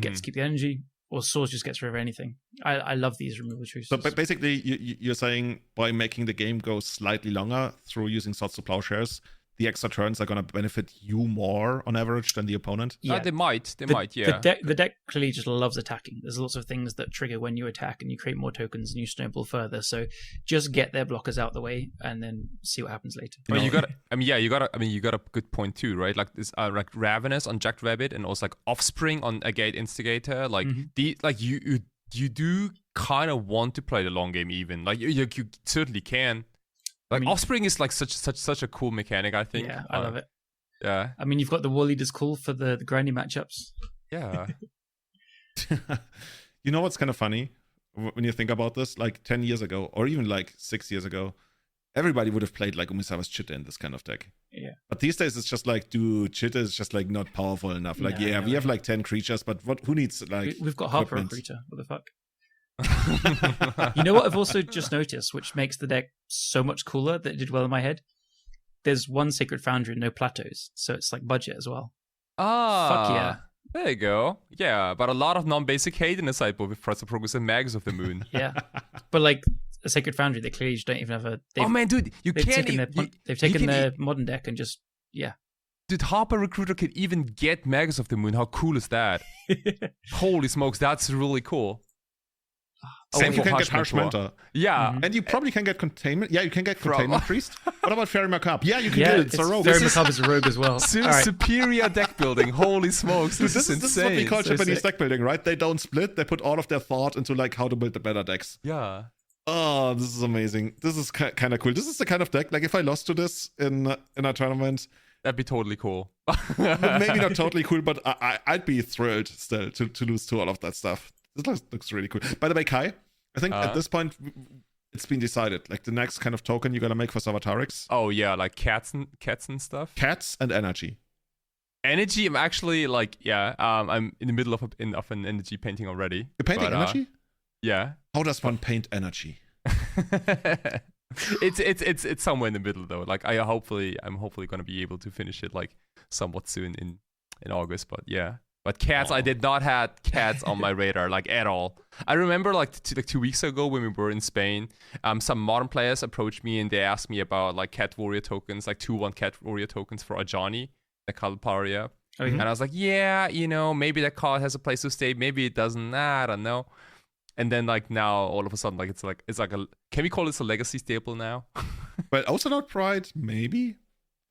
get to keep the energy, or Swords just gets rid of anything. I love these removal choices. So basically, you're saying by making the game go slightly longer through using Swords to Plowshares, the extra turns are going to benefit you more on average than the opponent? Yeah, they might. Yeah. The deck clearly just loves attacking. There's lots of things that trigger when you attack, and you create more tokens, and you snowball further. So just get their blockers out the way, and then see what happens later. Well, you got a good point too, right? Like this, like Ravenous on Jackrabbit, and also like Offspring on Agate Instigator. Like you do kind of want to play the long game, even like you certainly can. Like Offspring is like such a cool mechanic, I think. Yeah, I love it. Yeah. I mean, you've got the War Leaders call for the grinding matchups. Yeah. You know what's kind of funny when you think about this? Like 10 years ago, or even like 6 years ago, everybody would have played like Umisawa's Chitta in this kind of deck. Yeah. But these days it's just like, dude, Chitta is just like not powerful enough. Like, we have like 10 creatures, but who needs like we've got Harper on Creature. What the fuck? You know what I've also just noticed, which makes the deck so much cooler that it did well in my head? There's one Sacred Foundry and no plateaus, so it's like budget as well. Fuck yeah. There you go. Yeah, but a lot of non-basic hate in the sideboard with Press of Progress and Magus of the Moon. Yeah. But like a Sacred Foundry, they clearly just don't even have a... Oh man, dude, they've taken their modern deck and just... Yeah. Dude, Harper Recruiter can even get Magus of the Moon. How cool is that? Holy smokes, that's really cool. Same, you can get Harsh Mentor. Yeah. And you probably can get Containment. Yeah, you can get Containment Priest. What about Fairy Macabre? Yeah, you can get it. It's a rogue. Fairy Macabre is a rogue as well. Superior deck building. Holy smokes. This is insane. This is what we call Japanese deck building, right? They don't split. They put all of their thought into like how to build the better decks. Yeah. Oh, this is amazing. This is kind of cool. This is the kind of deck, like if I lost to this in a tournament... That'd be totally cool. Maybe not totally cool, but I'd be thrilled still to lose to all of that stuff. This looks really cool. By the way, Kai, I think at this point it's been decided. Like the next kind of token you gotta make for Savatarix. Oh yeah, like cats and stuff. Cats and energy. Energy. I'm actually like I'm in the middle of an energy painting already. You're painting energy? Yeah. How does one paint energy? It's somewhere in the middle though. Like I'm hopefully gonna be able to finish it like somewhat soon in August. But yeah. But cats, I did not have cats on my radar, like at all. I remember like 2 weeks ago when we were in Spain, some modern players approached me and they asked me about like cat warrior tokens, like 2/1 cat warrior tokens for Ajani, the Calparia. Oh, yeah. And I was like, yeah, maybe that card has a place to stay, maybe it doesn't. I don't know. And then like now all of a sudden, like it's like a, can we call this a legacy staple now? Well, also not Pride, maybe.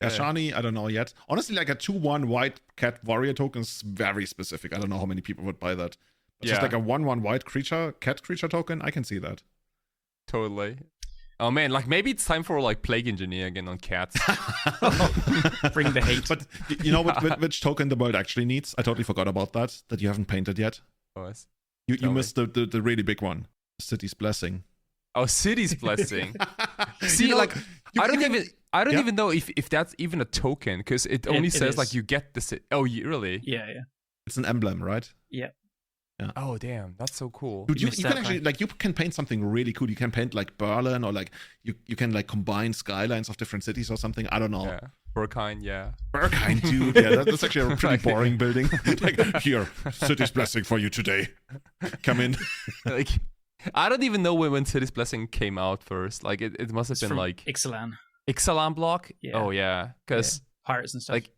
Ashani, I don't know yet. Honestly, like a 2/1 white cat warrior token is very specific. I don't know how many people would buy that. But just like a 1/1 white cat creature token, I can see that. Totally. Oh man, like maybe it's time for like Plague Engineer again on cats. Bring the hate. But you know which token the world actually needs? I totally forgot about that you haven't painted yet. Oh, you missed the really big one. City's Blessing. Oh, City's Blessing. See, like I don't even know if that's even a token, because it only says like you get the city. Oh, really? Yeah. It's an emblem, right? Yeah. Oh, damn, that's so cool. Dude, you can actually like you can paint something really cool. You can paint like Berlin, or like you can like combine skylines of different cities or something. I don't know. Yeah. Berkheim, yeah. Berkheim, dude. Yeah, that's actually a pretty boring building. Like, here, City's Blessing for you today. Come in. Like, I don't even know when City's Blessing came out first. Like, it must have been like Ixalan block. Yeah. Oh yeah, because pirates and stuff. Like,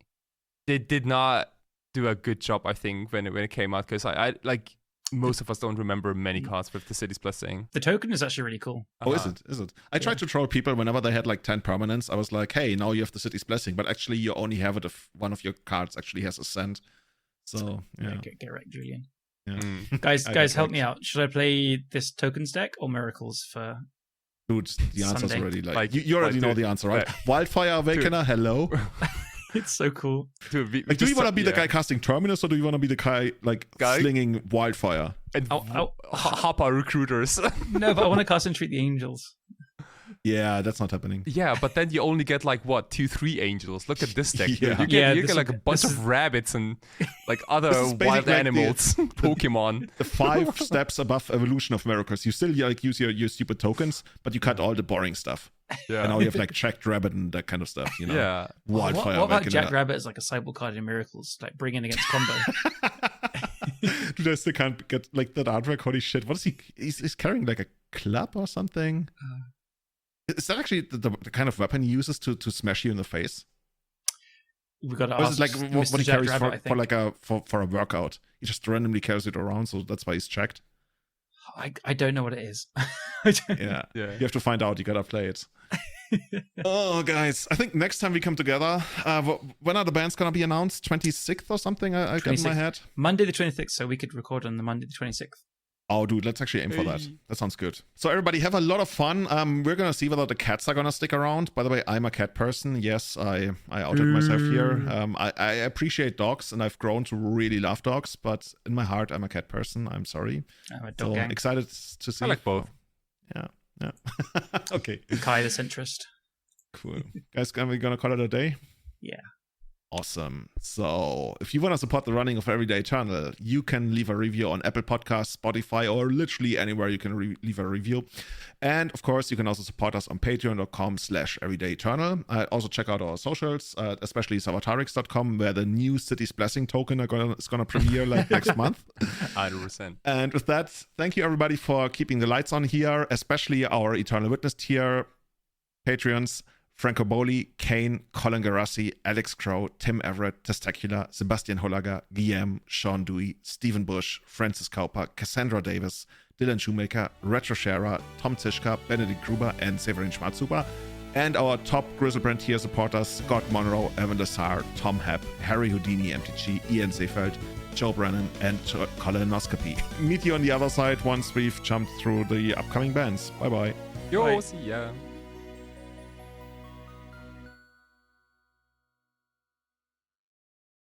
they did not do a good job, I think, when it came out, because I like most of us don't remember many cards with the City's Blessing. The token is actually really cool. Oh, is it? I tried to troll people whenever they had like 10 permanents. I was like, hey, now you have the City's Blessing, but actually you only have it if one of your cards actually has Ascent. So yeah. Get right, Julian. Yeah. Guys, help me out. Should I play this tokens deck or Miracles for Dude, the answer's Sunday. already like, Like- you already like, know dude, the answer, right? like- Wildfire Awakener, hello. It's so cool. Dude, we Like, do you just- want to be the yeah. guy casting Terminus, or do you want to be the guy like Guy? slinging Wildfire? And Ow. Hopper recruiters? No, but I want to cast and treat the angels. Yeah, that's not happening. Yeah, but then you only get like what 2-3 angels. Look at this deck. dude. Yeah. You get, Yeah, you this get like a is- bunch this of is- rabbits and like other This is basically wild like animals, Pokemon. The 5 steps above evolution of miracles. You still like use your stupid tokens, but you cut all the boring stuff. Yeah, And now you have like checked rabbit and that kind of stuff. You know. yeah. Wildfire What about Awakener. Jack Rabbit as like a sideboard card in Miracles, like bring in against combo? Dude, I still can't get like that artwork. Holy shit! What is he? He's carrying like a club or something. Is that actually the kind of weapon he uses to smash you in the face? We got to Or is ask it like what Mr. he Jack carries Rabbit, I for think. like for a workout? He just randomly carries it around, so that's why he's checked. I don't know what it is. I don't- Yeah, Yeah. you have to find out. You gotta play it. Oh, guys, I think next time we come together, when are the bands gonna be announced? 26th or something? I got in my 26th. head. Monday the 26th, so we could record on the Monday the 26th. Oh, dude, let's actually aim for that. Hey. That sounds good. So, everybody, have a lot of fun. We're gonna see whether the cats are gonna stick around. By the way, I'm a cat person. Yes, I outed myself here. I appreciate dogs, and I've grown to really love dogs. But in my heart, I'm a cat person. I'm sorry. I'm a dog So gang. excited to see. I like both. Yeah. Okay. Kai the centrist. Cool. Guys, are we gonna call it a day? Yeah. Awesome. So, if you want to support the running of Everyday Eternal, you can leave a review on Apple Podcasts, Spotify, or literally anywhere you can leave a review. And of course, you can also support us on patreon.com/everydayeternal. Also check out our socials, especially savatarix.com, where the new City's Blessing token is gonna premiere like next month. 100%. And with that, thank you everybody for keeping the lights on here, especially our Eternal Witness tier Patreons. Franco Boli, Kane, Colin Garassi, Alex Crow, Tim Everett, Testacular, Sebastian Holager, Guillaume, Sean Dewey, Stephen Bush, Francis Cowper, Cassandra Davis, Dylan Shoemaker, Retro Shara, Tom Tischka, Benedict Gruber, and Severin Schmarzhuber. And our top Grizzlebrand tier supporters, Scott Monroe, Evan Desar, Tom Hepp, Harry Houdini MTG, Ian Seefeld, Joe Brennan, and Colonoscopy. Meet you on the other side once we've jumped through the upcoming bands. Bye-bye. Yo, Bye. see ya.